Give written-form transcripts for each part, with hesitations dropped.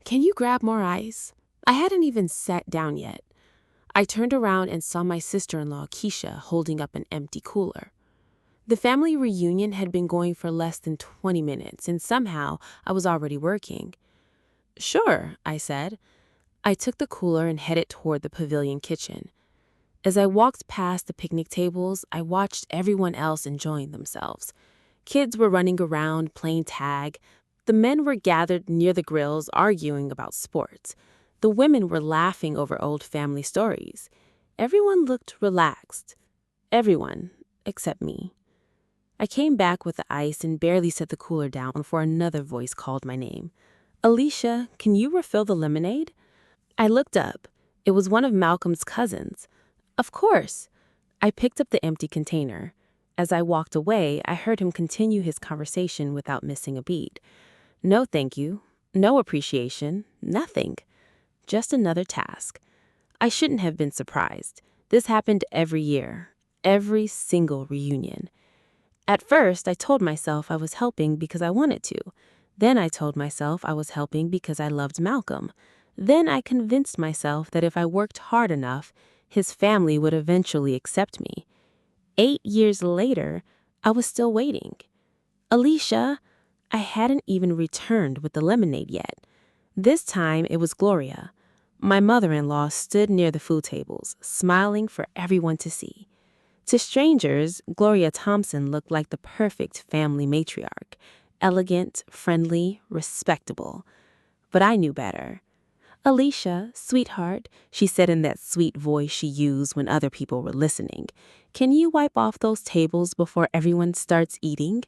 can you grab more ice? I hadn't even sat down yet. I turned around and saw my sister-in-law, Keisha, holding up an empty cooler. The family reunion had been going for less than 20 minutes, and somehow I was already working. Sure, I said. I took the cooler and headed toward the pavilion kitchen. As I walked past the picnic tables, I watched everyone else enjoying themselves. Kids were running around, playing tag. The men were gathered near the grills, arguing about sports. The women were laughing over old family stories. Everyone looked relaxed. Everyone, except me. I came back with the ice and barely set the cooler down before another voice called my name. Alicia, can you refill the lemonade? I looked up. It was one of Malcolm's cousins. Of course. I picked up the empty container. As I walked away, I heard him continue his conversation without missing a beat. No thank you, no appreciation, nothing. Just another task. I shouldn't have been surprised. This happened every year, every single reunion. At first, I told myself I was helping because I wanted to. Then I told myself I was helping because I loved Malcolm. Then I convinced myself that if I worked hard enough, his family would eventually accept me. 8 years later, I was still waiting. Alicia, I hadn't even returned with the lemonade yet. This time, it was Gloria. My mother-in-law stood near the food tables, smiling for everyone to see. To strangers, Gloria Thompson looked like the perfect family matriarch, elegant, friendly, respectable. But I knew better. Alicia, sweetheart, she said in that sweet voice she used when other people were listening, can you wipe off those tables before everyone starts eating?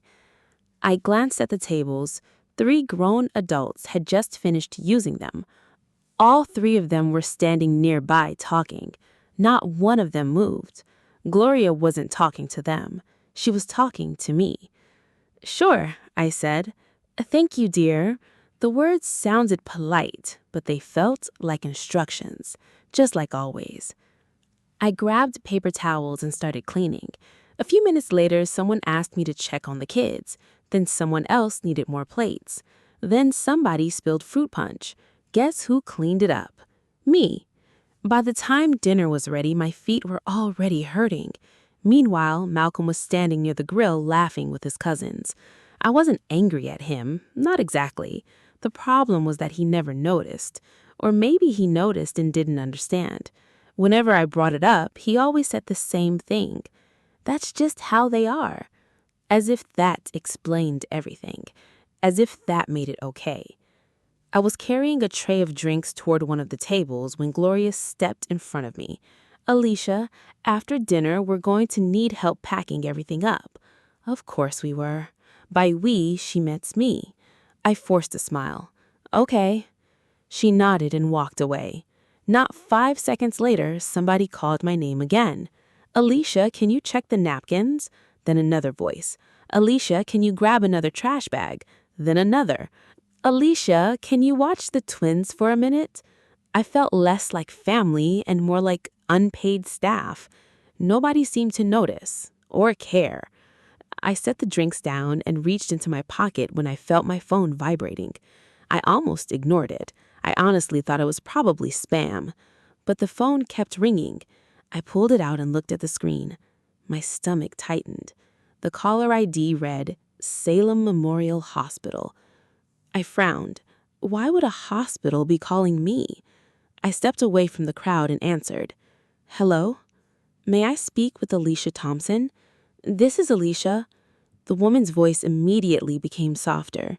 I glanced at the tables. 3 grown adults had just finished using them. All 3 of them were standing nearby talking. Not one of them moved. Gloria wasn't talking to them. She was talking to me. Sure, I said. Thank you, dear. The words sounded polite, but they felt like instructions, just like always. I grabbed paper towels and started cleaning. A few minutes later, someone asked me to check on the kids. Then someone else needed more plates. Then somebody spilled fruit punch. Guess who cleaned it up? Me. By the time dinner was ready, my feet were already hurting. Meanwhile, Malcolm was standing near the grill laughing with his cousins. I wasn't angry at him, not exactly. The problem was that he never noticed. Or maybe he noticed and didn't understand. Whenever I brought it up, he always said the same thing. That's just how they are. As if that explained everything. As if that made it okay. I was carrying a tray of drinks toward one of the tables when Gloria stepped in front of me. Alicia, after dinner, we're going to need help packing everything up. Of course we were. By we, she meant me. I forced a smile. Okay. She nodded and walked away. Not 5 seconds later, somebody called my name again. Alicia, can you check the napkins? Then another voice. Alicia, can you grab another trash bag? Then another. Alicia, can you watch the twins for a minute? I felt less like family and more like unpaid staff. Nobody seemed to notice or care. I set the drinks down and reached into my pocket when I felt my phone vibrating. I almost ignored it. I honestly thought it was probably spam. But the phone kept ringing. I pulled it out and looked at the screen. My stomach tightened. The caller ID read, Salem Memorial Hospital. I frowned. Why would a hospital be calling me? I stepped away from the crowd and answered. Hello? May I speak with Alicia Thompson? This is Alicia. The woman's voice immediately became softer.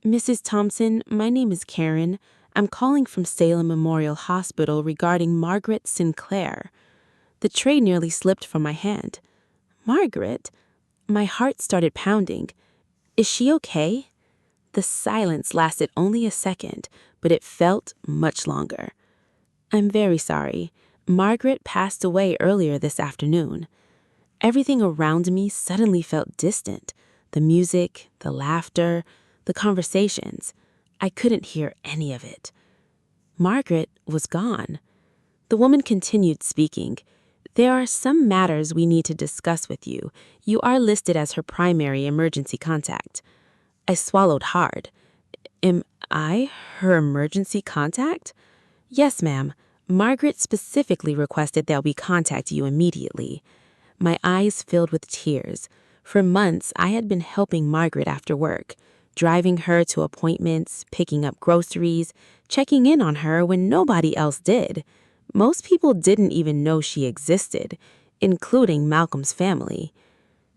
Mrs. Thompson, my name is Karen. I'm calling from Salem Memorial Hospital regarding Margaret Sinclair. The tray nearly slipped from my hand. Margaret? My heart started pounding. Is she okay? The silence lasted only a second, but it felt much longer. I'm very sorry. Margaret passed away earlier this afternoon. Everything around me suddenly felt distant. The music, the laughter, the conversations. I couldn't hear any of it. Margaret was gone. The woman continued speaking. There are some matters we need to discuss with you. You are listed as her primary emergency contact. I swallowed hard. Am I her emergency contact? Yes, ma'am. Margaret specifically requested that we contact you immediately. My eyes filled with tears. For months, I had been helping Margaret after work, driving her to appointments, picking up groceries, checking in on her when nobody else did. Most people didn't even know she existed, including Malcolm's family.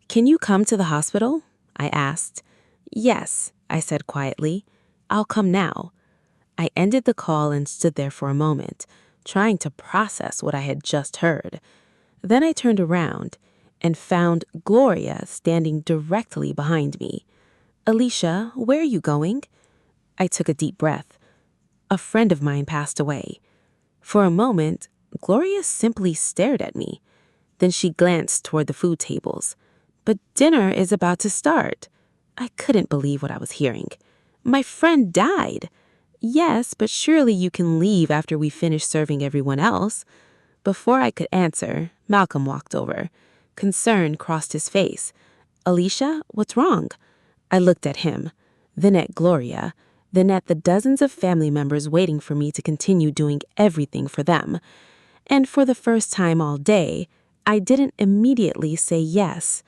Can you come to the hospital? I asked. Yes, I said quietly. I'll come now. I ended the call and stood there for a moment, trying to process what I had just heard. Then I turned around and found Gloria standing directly behind me. Alicia, where are you going? I took a deep breath. A friend of mine passed away. For a moment, Gloria simply stared at me. Then she glanced toward the food tables. But dinner is about to start. I couldn't believe what I was hearing. My friend died. Yes, but surely you can leave after we finish serving everyone else. Before I could answer, Malcolm walked over. Concern crossed his face. Alicia, what's wrong? I looked at him, then at Gloria, then at the dozens of family members waiting for me to continue doing everything for them. And for the first time all day, I didn't immediately say yes.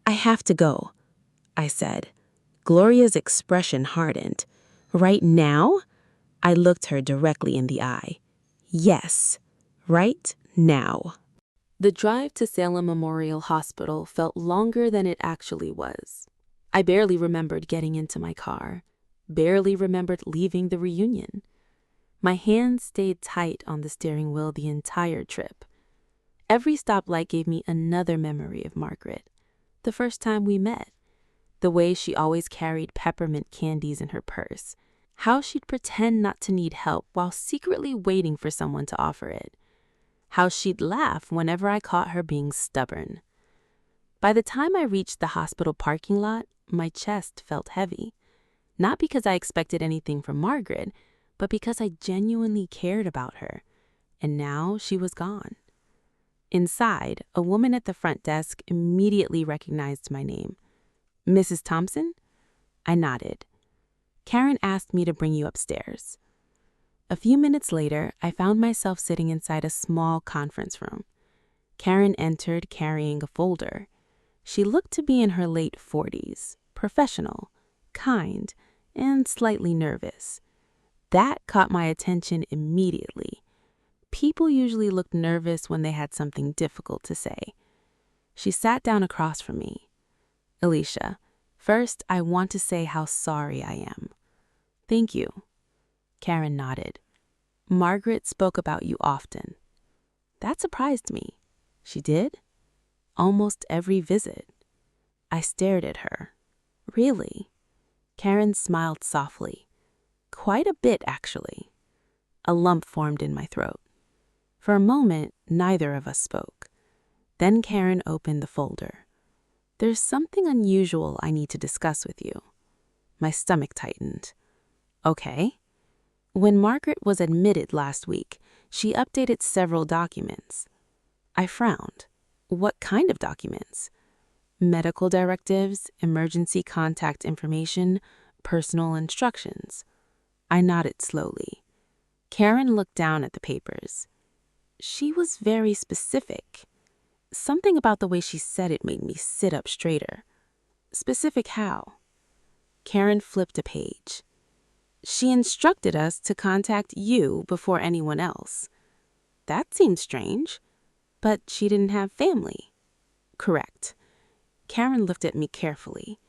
I have to go, I said. Gloria's expression hardened. Right now? I looked her directly in the eye. Yes, right now. The drive to Salem Memorial Hospital felt longer than it actually was. I barely remembered getting into my car, barely remembered leaving the reunion. My hands stayed tight on the steering wheel the entire trip. Every stoplight gave me another memory of Margaret, the first time we met. The way she always carried peppermint candies in her purse, how she'd pretend not to need help while secretly waiting for someone to offer it, how she'd laugh whenever I caught her being stubborn. By the time I reached the hospital parking lot, my chest felt heavy. Not because I expected anything from Margaret, but because I genuinely cared about her. And now she was gone. Inside, a woman at the front desk immediately recognized my name. Mrs. Thompson? I nodded. Karen asked me to bring you upstairs. A few minutes later, I found myself sitting inside a small conference room. Karen entered carrying a folder. She looked to be in her late 40s, professional, kind, and slightly nervous. That caught my attention immediately. People usually looked nervous when they had something difficult to say. She sat down across from me. Alicia, first I want to say how sorry I am. Thank you. Karen nodded. Margaret spoke about you often. That surprised me. She did? Almost every visit. I stared at her. Really? Karen smiled softly. Quite a bit, actually. A lump formed in my throat. For a moment, neither of us spoke. Then Karen opened the folder. There's something unusual I need to discuss with you. My stomach tightened. Okay. When Margaret was admitted last week, she updated several documents. I frowned. What kind of documents? Medical directives, emergency contact information, personal instructions. I nodded slowly. Karen looked down at the papers. She was very specific. Something about the way she said it made me sit up straighter. Specific how? Karen flipped a page. She instructed us to contact you before anyone else. That seemed strange, but she didn't have family. Correct. Karen looked at me carefully.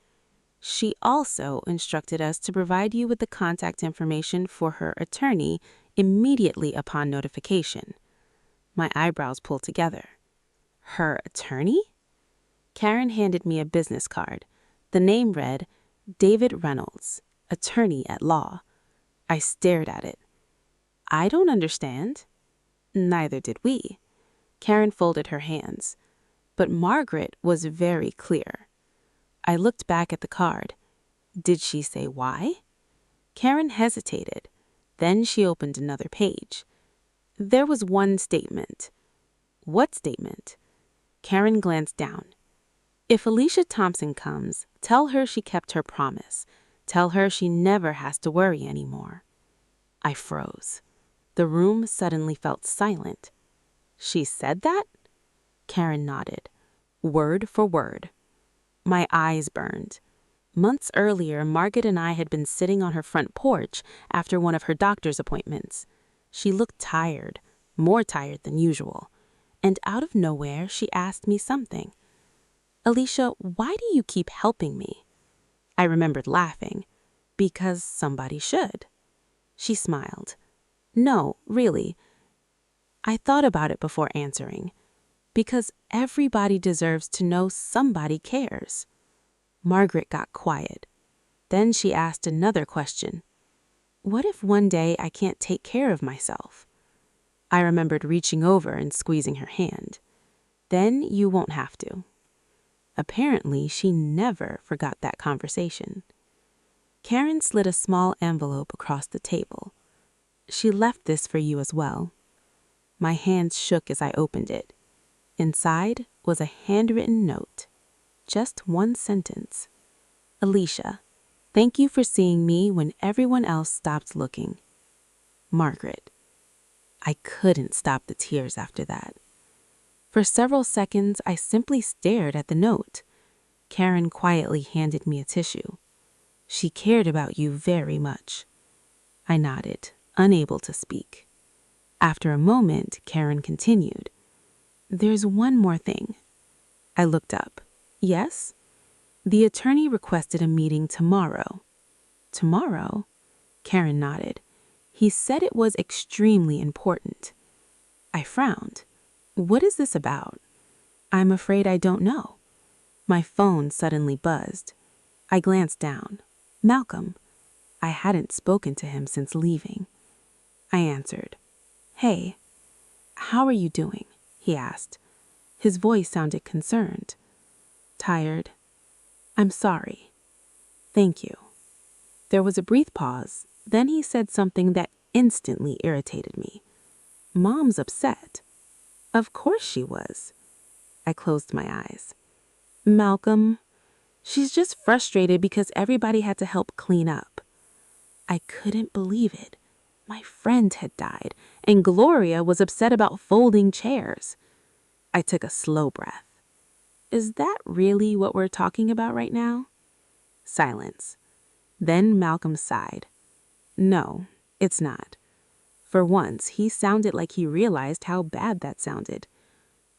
She also instructed us to provide you with the contact information for her attorney immediately upon notification. My eyebrows pulled together. Her attorney? Karen handed me a business card. The name read, David Reynolds, attorney at law. I stared at it. I don't understand. Neither did we. Karen folded her hands. But Margaret was very clear. I looked back at the card. Did she say why? Karen hesitated. Then she opened another page. There was one statement. What statement? Karen glanced down. If Alicia Thompson comes, tell her she kept her promise Tell her she never has to worry anymore. I froze. The room suddenly felt silent. She said that? Karen nodded, word for word. My eyes burned. Months earlier, Margaret and I had been sitting on her front porch after one of her doctor's appointments. She looked tired, more tired than usual. And out of nowhere, she asked me something. "Alicia, why do you keep helping me?" I remembered laughing. "Because somebody should." She smiled. "No, really." I thought about it before answering. Because everybody deserves to know somebody cares. Margaret got quiet. Then she asked another question. "What if one day I can't take care of myself?" I remembered reaching over and squeezing her hand. "Then you won't have to." Apparently, she never forgot that conversation. Karen slid a small envelope across the table. "She left this for you as well." My hands shook as I opened it. Inside was a handwritten note. Just one sentence. "Alicia, thank you for seeing me when everyone else stopped looking. Margaret." I couldn't stop the tears after that. For several seconds, I simply stared at the note. Karen quietly handed me a tissue. "She cared about you very much." I nodded, unable to speak. After a moment, Karen continued. "There's one more thing." I looked up. "Yes?" "The attorney requested a meeting tomorrow." "Tomorrow?" Karen nodded. "He said it was extremely important." I frowned. "What is this about?" "I'm afraid I don't know." My phone suddenly buzzed. I glanced down. Malcolm. I hadn't spoken to him since leaving. I answered. "Hey." "How are you doing?" he asked. His voice sounded concerned. "Tired." "I'm sorry." "Thank you." There was a brief pause. Then he said something that instantly irritated me. "Mom's upset." Of course she was. I closed my eyes. "Malcolm, she's just frustrated because everybody had to help clean up." I couldn't believe it. My friend had died, and Gloria was upset about folding chairs. I took a slow breath. "Is that really what we're talking about right now?" Silence. Then Malcolm sighed. "No, it's not." For once, he sounded like he realized how bad that sounded.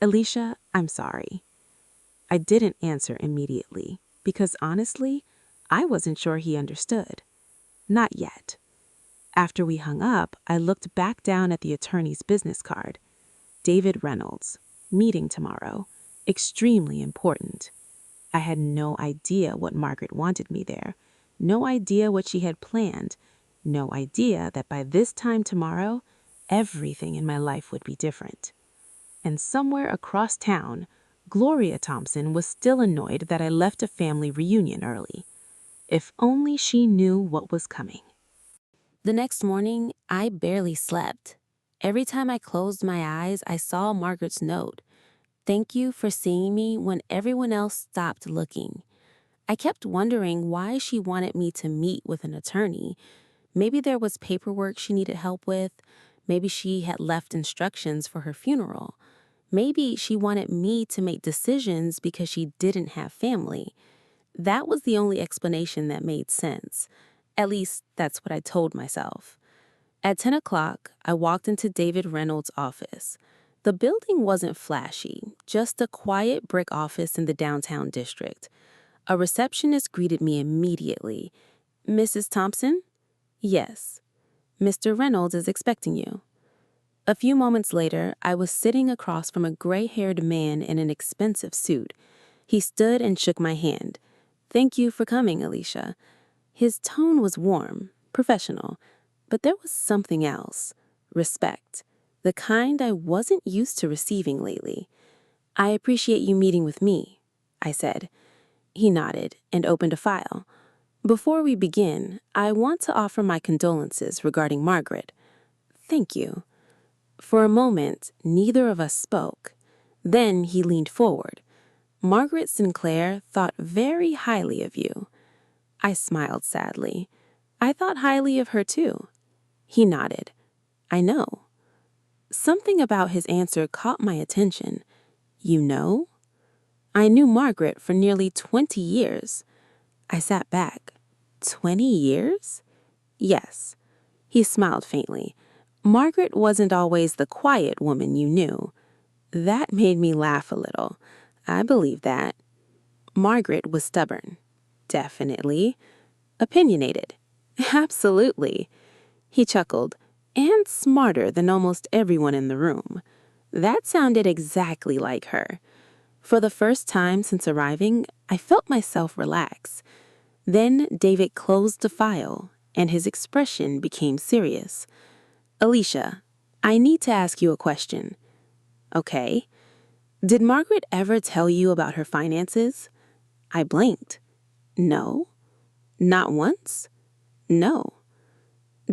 "Alicia, I'm sorry." I didn't answer immediately, because honestly, I wasn't sure he understood. Not yet. After we hung up, I looked back down at the attorney's business card. David Reynolds. Meeting tomorrow. Extremely important. I had no idea what Margaret wanted me there. No idea what she had planned. No idea that by this time tomorrow, everything in my life would be different. And somewhere across town, Gloria Thompson was still annoyed that I left a family reunion early. If only she knew what was coming. The next morning, I barely slept. Every time I closed my eyes, I saw Margaret's note. "Thank you for seeing me when everyone else stopped looking." I kept wondering why she wanted me to meet with an attorney. Maybe there was paperwork she needed help with. Maybe she had left instructions for her funeral. Maybe she wanted me to make decisions because she didn't have family. That was the only explanation that made sense. At least, that's what I told myself. At 10 o'clock, I walked into David Reynolds' office. The building wasn't flashy, just a quiet brick office in the downtown district. A receptionist greeted me immediately. "Mrs. Thompson?" "Yes." "Mr. Reynolds is expecting you." A few moments later, I was sitting across from a gray-haired man in an expensive suit. He stood and shook my hand. "Thank you for coming, Alicia." His tone was warm, professional, but there was something else. Respect. The kind I wasn't used to receiving lately. "I appreciate you meeting with me," I said. He nodded and opened a file. "Before we begin, I want to offer my condolences regarding Margaret." "Thank you." For a moment, neither of us spoke. Then he leaned forward. "Margaret Sinclair thought very highly of you." I smiled sadly. I thought highly of her too. He nodded. I know. Something about his answer caught my attention. You know? I knew Margaret for nearly 20 years. I sat back. 20 years? Yes. He smiled faintly. Margaret wasn't always the quiet woman you knew. That made me laugh a little. I believe that. Margaret was stubborn. Definitely. Opinionated. Absolutely. He chuckled. And smarter than almost everyone in the room. That sounded exactly like her. For the first time since arriving, I felt myself relax. Then David closed the file, and his expression became serious. Alicia, I need to ask you a question. Okay. Did Margaret ever tell you about her finances? I blinked. No. Not once? No.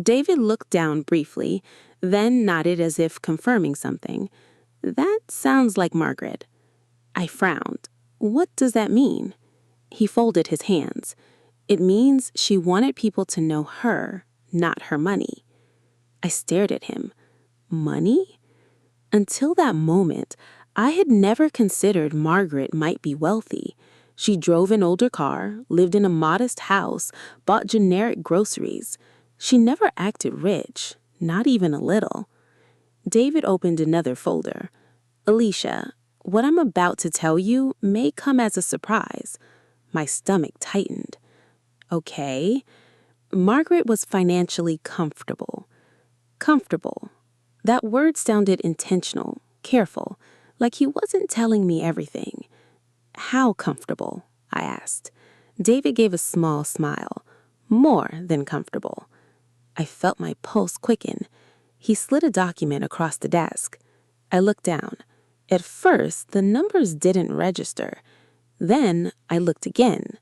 David looked down briefly, then nodded as if confirming something. That sounds like Margaret. I frowned. What does that mean? He folded his hands. It means she wanted people to know her, not her money. I stared at him. Money? Until that moment, I had never considered Margaret might be wealthy. She drove an older car, lived in a modest house, bought generic groceries. She never acted rich, not even a little. David opened another folder. Alicia, what I'm about to tell you may come as a surprise. My stomach tightened. Okay. Margaret was financially comfortable. Comfortable. That word sounded intentional, careful, like he wasn't telling me everything. How comfortable? I asked. David gave a small smile. More than comfortable. I felt my pulse quicken. He slid a document across the desk. I looked down. At first, the numbers didn't register. Then I looked again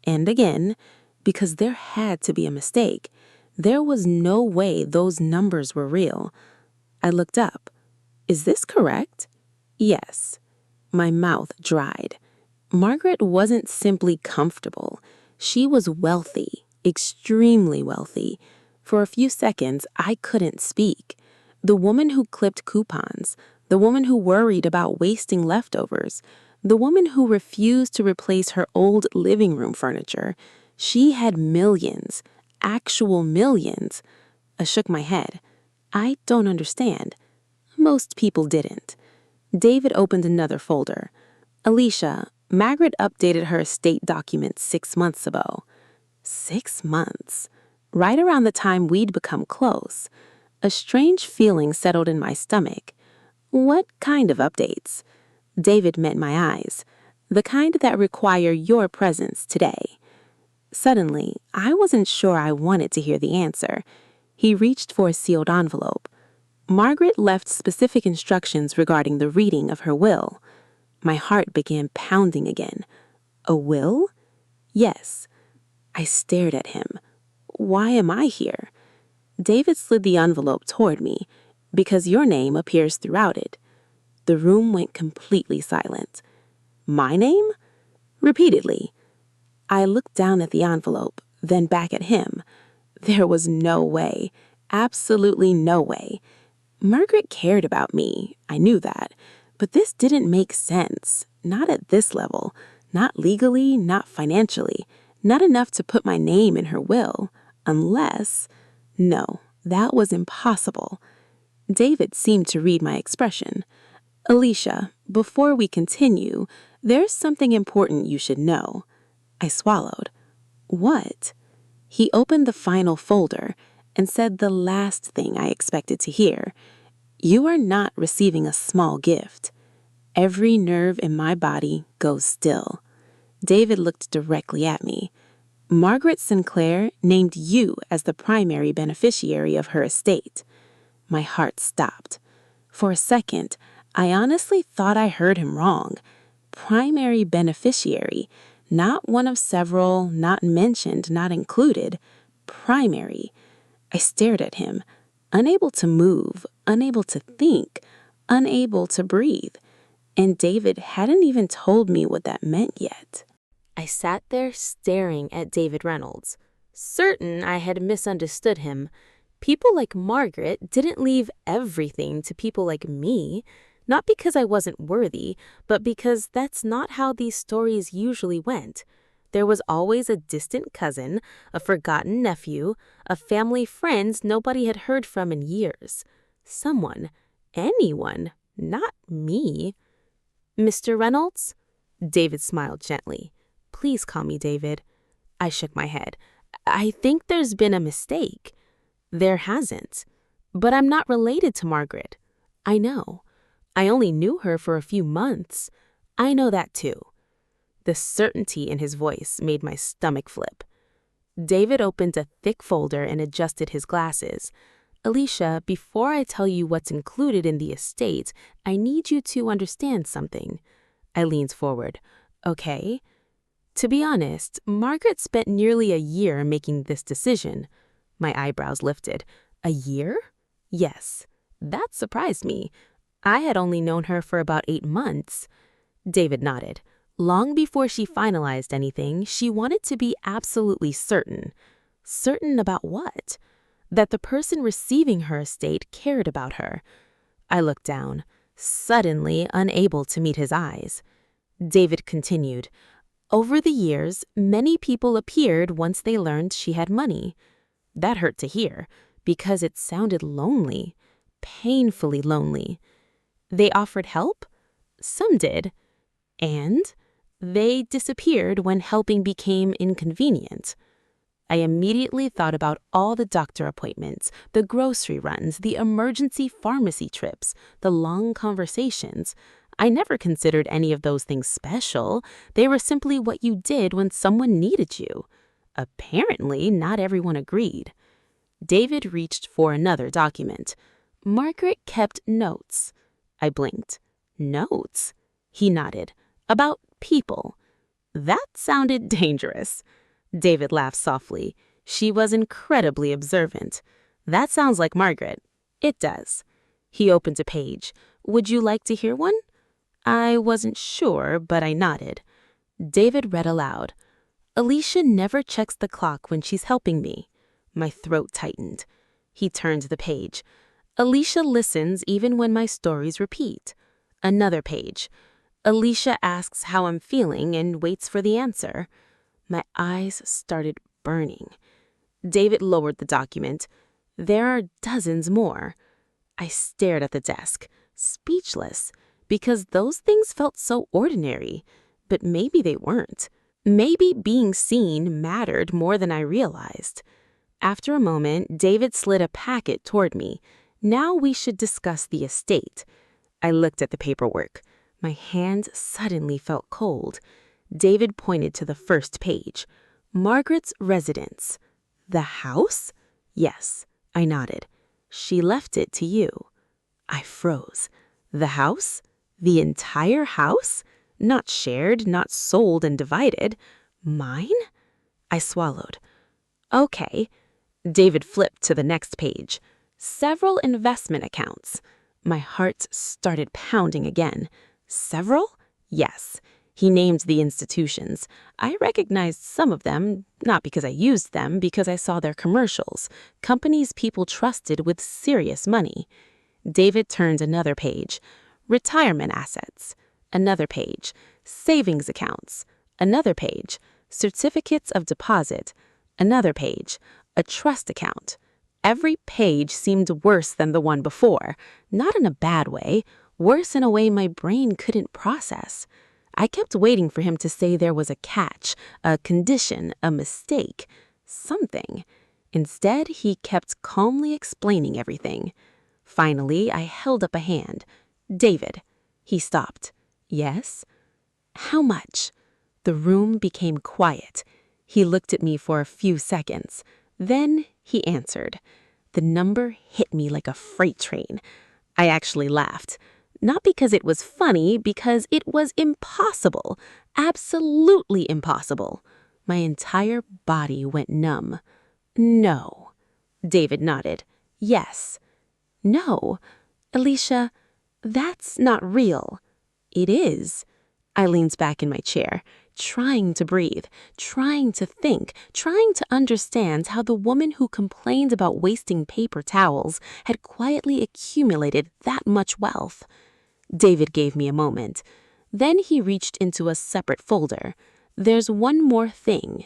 and again, because there had to be a mistake. There was no way those numbers were real. I looked up. Is this correct? Yes. My mouth dried. Margaret wasn't simply comfortable. She was wealthy, extremely wealthy. For a few seconds, I couldn't speak. The woman who clipped coupons, the woman who worried about wasting leftovers, the woman who refused to replace her old living room furniture, she had millions, actual millions. I shook my head. I don't understand. Most people didn't. David opened another folder. Alicia, Margaret updated her estate documents 6 months ago. 6 months. Right around the time we'd become close. A strange feeling settled in my stomach. What kind of updates? David met my eyes. The kind that require your presence today. Suddenly, I wasn't sure I wanted to hear the answer. He reached for a sealed envelope. Margaret left specific instructions regarding the reading of her will. My heart began pounding again. A will? Yes. I stared at him. Why am I here? David slid the envelope toward me. Because your name appears throughout it. The room went completely silent. My name? Repeatedly. I looked down at the envelope, then back at him. There was no way. Absolutely no way. Margaret cared about me. I knew that. But this didn't make sense. Not at this level. Not legally, not financially. Not enough to put my name in her will. Unless... No, that was impossible. David seemed to read my expression. Alicia, before we continue, there's something important you should know. I swallowed. What? He opened the final folder and said the last thing I expected to hear. You are not receiving a small gift. Every nerve in my body goes still. David looked directly at me. Margaret Sinclair named you as the primary beneficiary of her estate. My heart stopped. For a second, I honestly thought I heard him wrong. Primary beneficiary, not one of several, not mentioned, not included. Primary. I stared at him, unable to move, unable to think, unable to breathe. And David hadn't even told me what that meant yet. I sat there staring at David Reynolds, certain I had misunderstood him. People like Margaret didn't leave everything to people like me, not because I wasn't worthy, but because that's not how these stories usually went. There was always a distant cousin, a forgotten nephew, a family friend nobody had heard from in years. Someone, anyone, not me. Mr. Reynolds? David smiled gently. Please call me David. I shook my head. I think there's been a mistake. There hasn't. But I'm not related to Margaret. I know. I only knew her for a few months. I know that too. The certainty in his voice made my stomach flip. David opened a thick folder and adjusted his glasses. Alicia, before I tell you what's included in the estate, I need you to understand something. I leaned forward. Okay. To be honest, Margaret spent nearly a year making this decision. My eyebrows lifted. A year? Yes. That surprised me. I had only known her for about 8 months. David nodded. Long before she finalized anything, she wanted to be absolutely certain. Certain about what? That the person receiving her estate cared about her. I looked down, suddenly unable to meet his eyes. David continued. Over the years, many people appeared once they learned she had money. That hurt to hear, because it sounded lonely, painfully lonely. They offered help? Some did. And they disappeared when helping became inconvenient. I immediately thought about all the doctor appointments, the grocery runs, the emergency pharmacy trips, the long conversations. I never considered any of those things special. They were simply what you did when someone needed you. Apparently, not everyone agreed. David reached for another document. Margaret kept notes. I blinked. Notes? He nodded. About people. That sounded dangerous. David laughed softly. She was incredibly observant. That sounds like Margaret. It does. He opened a page. Would you like to hear one? I wasn't sure, but I nodded. David read aloud. Alicia never checks the clock when she's helping me. My throat tightened. He turned the page. Alicia listens even when my stories repeat. Another page. Alicia asks how I'm feeling and waits for the answer. My eyes started burning. David lowered the document. There are dozens more. I stared at the desk, speechless, because those things felt so ordinary. But maybe they weren't. Maybe being seen mattered more than I realized. After a moment, David slid a packet toward me. Now we should discuss the estate. I looked at the paperwork. My hands suddenly felt cold. David pointed to the first page. Margaret's residence. The house? Yes, I nodded. She left it to you. I froze. The house? The entire house? Not shared, not sold and divided. Mine? I swallowed. Okay. David flipped to the next page. Several investment accounts. My heart started pounding again. Several? Yes. He named the institutions. I recognized some of them, not because I used them, because I saw their commercials. Companies people trusted with serious money. David turned another page. Retirement assets. Another page. Savings accounts. Another page. Certificates of deposit. Another page. A trust account. Every page seemed worse than the one before. Not in a bad way. Worse in a way my brain couldn't process. I kept waiting for him to say there was a catch, a condition, a mistake, something. Instead, he kept calmly explaining everything. Finally, I held up a hand. David. He stopped. Yes? How much? The room became quiet. He looked at me for a few seconds. Then he answered. The number hit me like a freight train. I actually laughed. Not because it was funny, because it was impossible. Absolutely impossible. My entire body went numb. No. David nodded. Yes. No. Alicia, that's not real. It is. I leaned back in my chair. trying to breathe, trying to think, trying to understand how the woman who complained about wasting paper towels had quietly accumulated that much wealth. David gave me a moment. Then he reached into a separate folder. There's one more thing.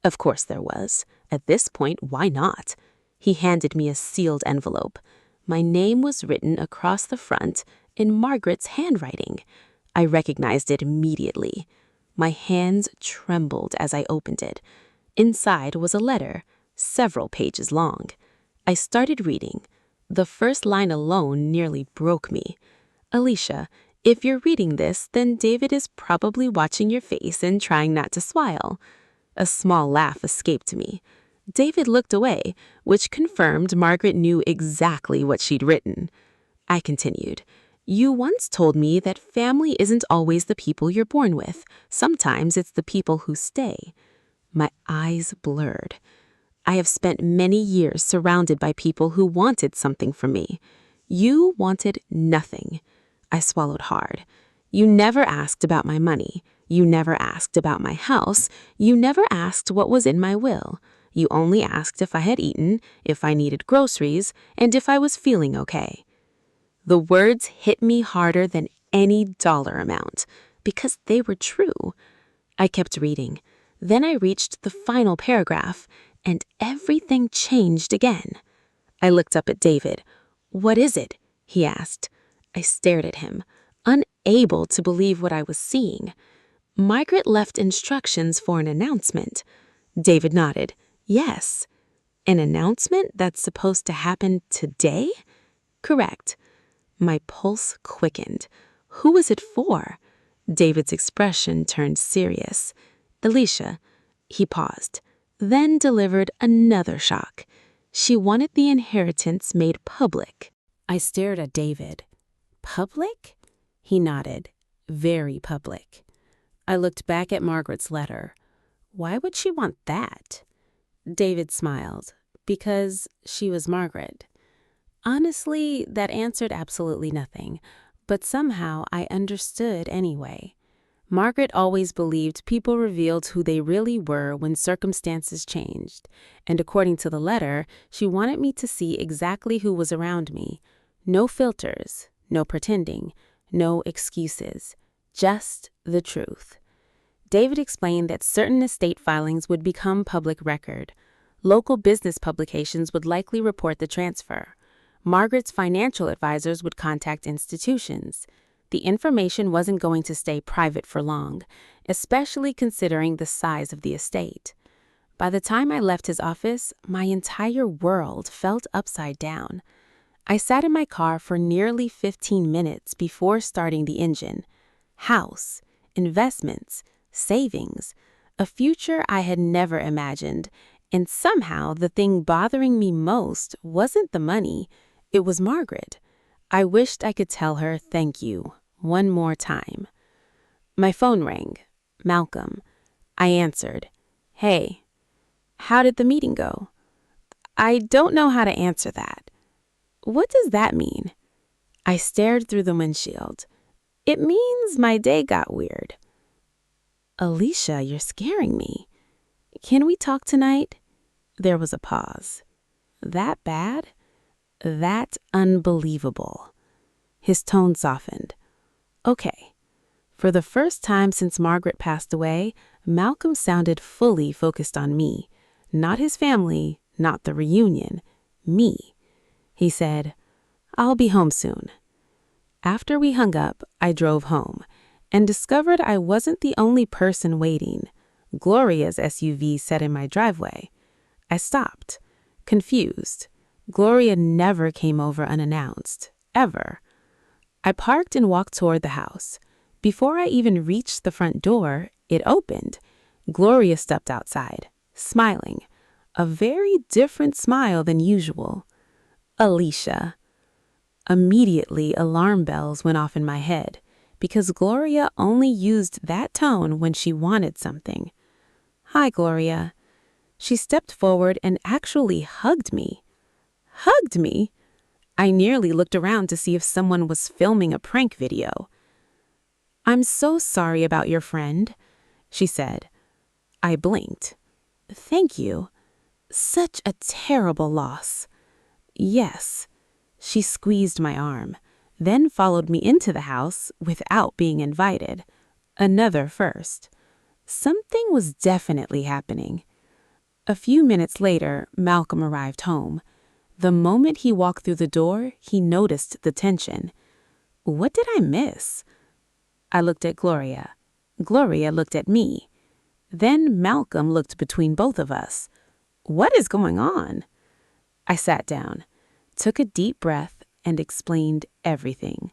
Of course there was. At this point, why not? He handed me a sealed envelope. My name was written across the front in Margaret's handwriting. I recognized it immediately. My hands trembled as I opened it. Inside was a letter, several pages long. I started reading. The first line alone nearly broke me. Alicia, if you're reading this, then David is probably watching your face and trying not to smile. A small laugh escaped me. David looked away, which confirmed Margaret knew exactly what she'd written. I continued. You once told me that family isn't always the people you're born with. Sometimes it's the people who stay. My eyes blurred. I have spent many years surrounded by people who wanted something from me. You wanted nothing. I swallowed hard. You never asked about my money. You never asked about my house. You never asked what was in my will. You only asked if I had eaten, if I needed groceries, and if I was feeling okay. The words hit me harder than any dollar amount, because they were true. I kept reading. Then I reached the final paragraph, and everything changed again. I looked up at David. What is it? He asked. I stared at him, unable to believe what I was seeing. Margaret left instructions for an announcement. David nodded. Yes. An announcement that's supposed to happen today? Correct. My pulse quickened. Who was it for? David's expression turned serious. Alicia. He paused, then delivered another shock. She wanted the inheritance made public. I stared at David. Public? He nodded. Very public. I looked back at Margaret's letter. Why would she want that? David smiled. Because she was Margaret. Honestly, that answered absolutely nothing, but somehow I understood anyway. Margaret always believed people revealed who they really were when circumstances changed, and according to the letter, she wanted me to see exactly who was around me. No filters, no pretending, no excuses, just the truth. David explained that certain estate filings would become public record. Local business publications would likely report the transfer. Margaret's financial advisors would contact institutions. The information wasn't going to stay private for long, especially considering the size of the estate. By the time I left his office, my entire world felt upside down. I sat in my car for nearly 15 minutes before starting the engine. House, investments, savings, a future I had never imagined, and somehow the thing bothering me most wasn't the money. It was Margaret. I wished I could tell her thank you one more time. My phone rang. Malcolm. I answered. Hey, how did the meeting go? I don't know how to answer that. What does that mean? I stared through the windshield. It means my day got weird. Alicia, you're scaring me. Can we talk tonight? There was a pause. That bad? That unbelievable. His tone softened. Okay. For the first time since Margaret passed away, Malcolm sounded fully focused on me. Not his family, not the reunion. Me. He said, I'll be home soon. After we hung up, I drove home and discovered I wasn't the only person waiting. Gloria's SUV sat in my driveway. I stopped, confused. Gloria never came over unannounced, ever. I parked and walked toward the house. Before I even reached the front door, it opened. Gloria stepped outside, smiling. A very different smile than usual. Alicia. Immediately, alarm bells went off in my head, because Gloria only used that tone when she wanted something. Hi, Gloria. She stepped forward and actually hugged me. Hugged me? I nearly looked around to see if someone was filming a prank video. I'm so sorry about your friend. she said. I blinked. Thank you. Such a terrible loss. Yes. She squeezed my arm, then followed me into the house without being invited. Another first. Something was definitely happening. A few minutes later, Malcolm arrived home. The moment he walked through the door, he noticed the tension. What did I miss? I looked at Gloria. Gloria looked at me. Then Malcolm looked between both of us. What is going on? I sat down, took a deep breath, and explained everything.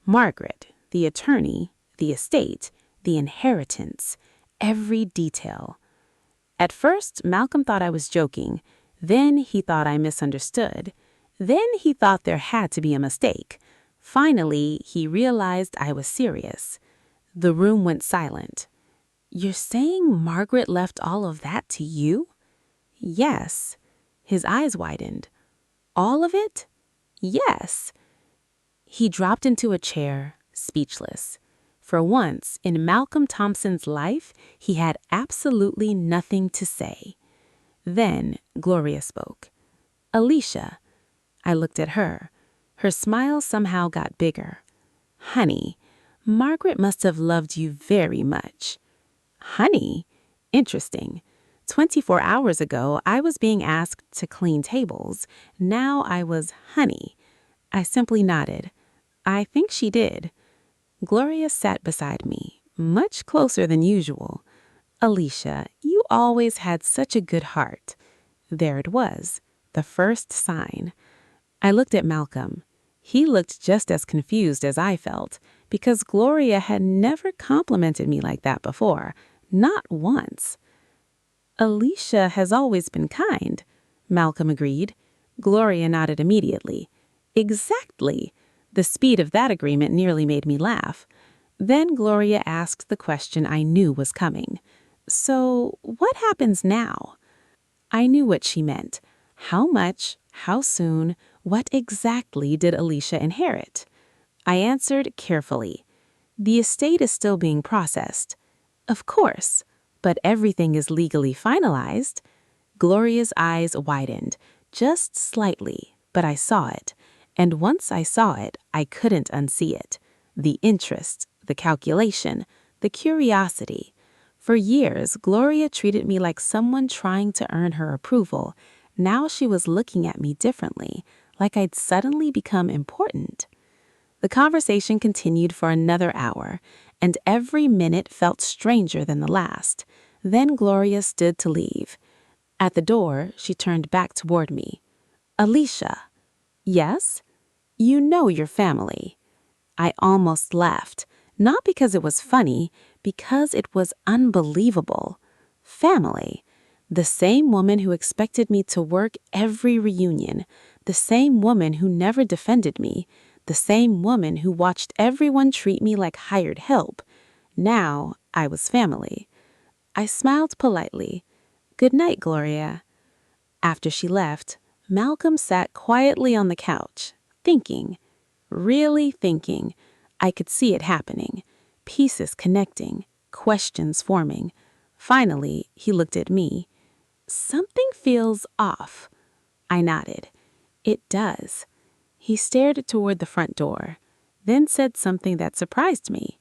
Margaret, the attorney, the estate, the inheritance, every detail. At first, Malcolm thought I was joking. Then he thought I misunderstood. Then he thought there had to be a mistake. Finally, he realized I was serious. The room went silent. You're saying Margaret left all of that to you? Yes. His eyes widened. All of it? Yes. He dropped into a chair, speechless. For once in Malcolm Thompson's life, he had absolutely nothing to say. Then Gloria spoke. Alicia. I looked at her. Her smile somehow got bigger. Honey, Margaret must have loved you very much. Honey? Interesting. 24 hours ago, I was being asked to clean tables. Now I was honey. I simply nodded. I think she did. Gloria sat beside me, much closer than usual. Alicia, you always had such a good heart. There it was, the first sign. I looked at Malcolm. He looked just as confused as I felt, because Gloria had never complimented me like that before, not once. Alicia has always been kind, Malcolm agreed. Gloria nodded immediately. Exactly. The speed of that agreement nearly made me laugh. Then Gloria asked the question I knew was coming. So, what happens now? I knew what she meant. How much, how soon, what exactly did Alicia inherit? I answered carefully. The estate is still being processed. Of course, but everything is legally finalized. Gloria's eyes widened, just slightly, but I saw it. And once I saw it, I couldn't unsee it. The interest, the calculation, the curiosity. For years, Gloria treated me like someone trying to earn her approval. Now she was looking at me differently, like I'd suddenly become important. The conversation continued for another hour, and every minute felt stranger than the last. Then Gloria stood to leave. At the door, she turned back toward me. Alicia. Yes? You know your family. I almost laughed, not because it was funny, because it was unbelievable. Family. The same woman who expected me to work every reunion, the same woman who never defended me, the same woman who watched everyone treat me like hired help. Now I was family. I smiled politely. Good night, Gloria. After she left, Malcolm sat quietly on the couch, thinking, really thinking. I could see it happening, pieces connecting, questions forming. Finally, he looked at me. Something feels off. I nodded. It does. He stared toward the front door, then said something that surprised me.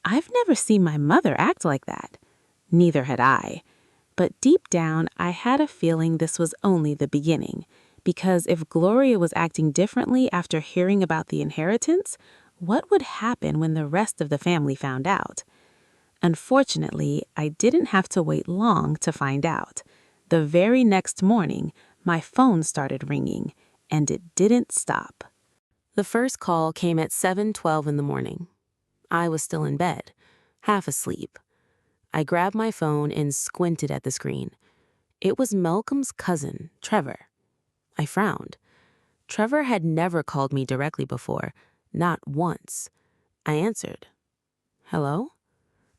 I've never seen my mother act like that. Neither had I. But deep down, I had a feeling this was only the beginning, because if Gloria was acting differently after hearing about the inheritance, what would happen when the rest of the family found out? Unfortunately, I didn't have to wait long to find out. The very next morning, my phone started ringing, and it didn't stop. The first call came at 7:12 in the morning. I was still in bed, half asleep. I grabbed my phone and squinted at the screen. It was Malcolm's cousin, Trevor. I frowned. Trevor had never called me directly before, not once. I answered. Hello?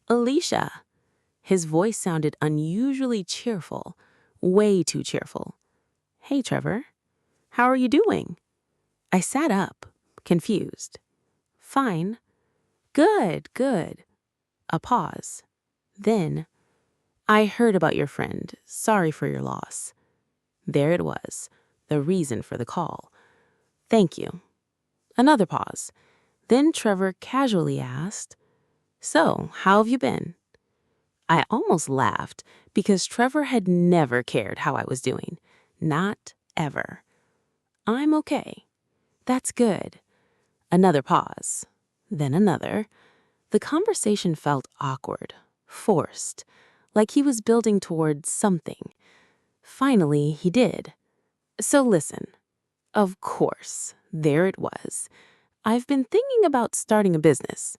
Alicia. His voice sounded unusually cheerful, way too cheerful. Hey, Trevor. How are you doing? I sat up, confused. Fine. Good, good. A pause. Then, "I heard about your friend. Sorry for your loss." There it was, the reason for the call. "Thank you." Another pause. Then Trevor casually asked, "So, how have you been?" I almost laughed because Trevor had never cared how I was doing. Not ever. "I'm okay." "That's good." Another pause. Then another. The conversation felt awkward, forced, like he was building towards something. Finally, he did. "So listen." Of course, there it was. "I've been thinking about starting a business."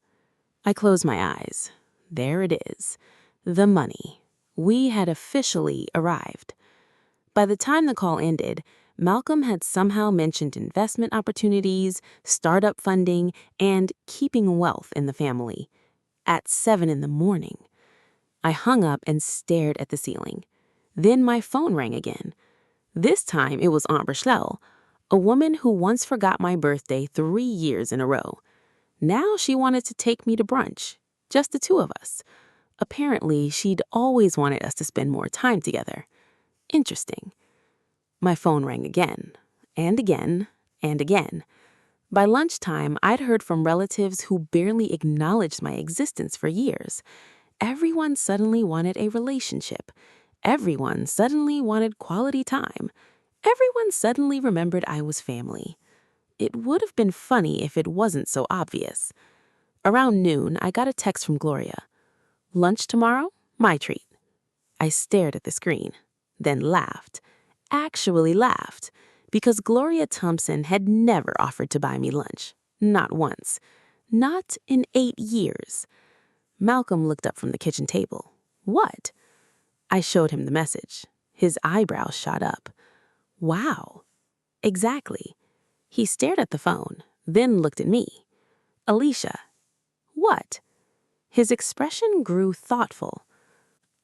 I closed my eyes. There it is. The money. We had officially arrived. By the time the call ended, Malcolm had somehow mentioned investment opportunities, startup funding, and keeping wealth in the family. At 7 in the morning. I hung up and stared at the ceiling. Then my phone rang again. This time it was Aunt Rochelle, a woman who once forgot my birthday 3 years in a row. Now she wanted to take me to brunch, just the two of us. Apparently, she'd always wanted us to spend more time together. Interesting. My phone rang again, and again, and again. By lunchtime, I'd heard from relatives who barely acknowledged my existence for years. Everyone suddenly wanted a relationship. Everyone suddenly wanted quality time. Everyone suddenly remembered I was family. It would have been funny if it wasn't so obvious. Around noon, I got a text from Gloria. "Lunch tomorrow? My treat." I stared at the screen, then laughed. Actually laughed, because Gloria Thompson had never offered to buy me lunch. Not once. Not in 8 years. Malcolm looked up from the kitchen table. "What?" I showed him the message. His eyebrows shot up. "Wow." "Exactly." He stared at the phone, then looked at me. "Alicia." "What?" His expression grew thoughtful.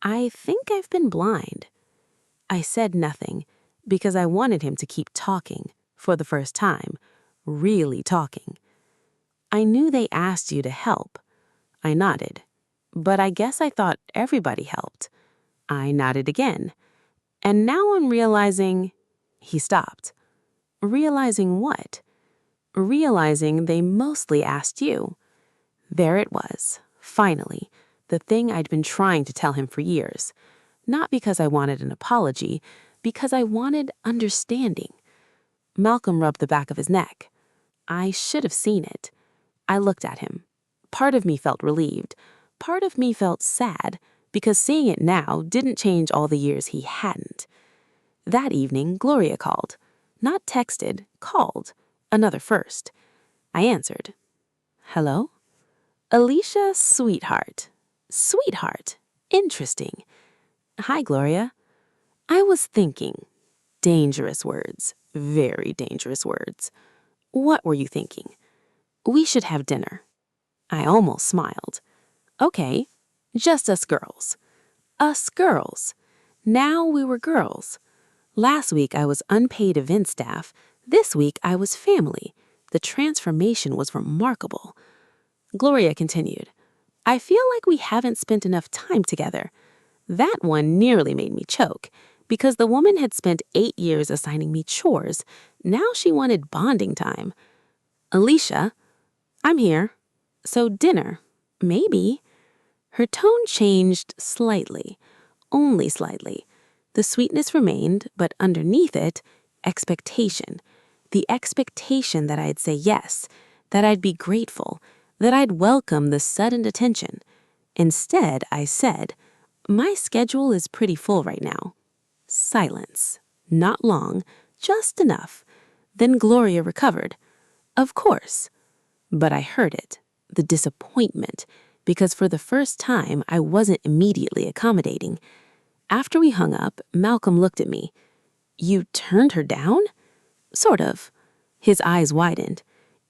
"I think I've been blind." I said nothing because I wanted him to keep talking, for the first time, really talking. "I knew they asked you to help." I nodded. "But I guess I thought everybody helped." I nodded again. "And now I'm realizing—" He stopped. "Realizing what?" "Realizing they mostly asked you." There it was, finally, the thing I'd been trying to tell him for years. Not because I wanted an apology, because I wanted understanding. Malcolm rubbed the back of his neck. I should have seen it. I looked at him. Part of me felt relieved. Part of me felt sad, because seeing it now didn't change all the years he hadn't. That evening, Gloria called. Not texted, called. Another first. I answered. "Hello?" "Alicia, sweetheart." "Sweetheart. Interesting." "Hi, Gloria." I was thinking. Dangerous words. Very dangerous words. "What were you thinking?" "We should have dinner." I almost smiled. "Okay. Just us girls." Us girls. Now we were girls. Last week I was unpaid event staff. This week I was family. The transformation was remarkable. Gloria continued. "I feel like we haven't spent enough time together." That one nearly made me choke, because the woman had spent 8 years assigning me chores. Now she wanted bonding time. "Alicia." "I'm here." "So dinner." "Maybe." Her tone changed slightly, only slightly. The sweetness remained, but underneath it, expectation. The expectation that I'd say yes, that I'd be grateful, that I'd welcome the sudden attention. Instead, I said, "My schedule is pretty full right now." Silence. Not long, just enough. Then Gloria recovered. "Of course." But I heard it, the disappointment, because for the first time I wasn't immediately accommodating. After we hung up, Malcolm looked at me. "You turned her down?" "Sort of." His eyes widened.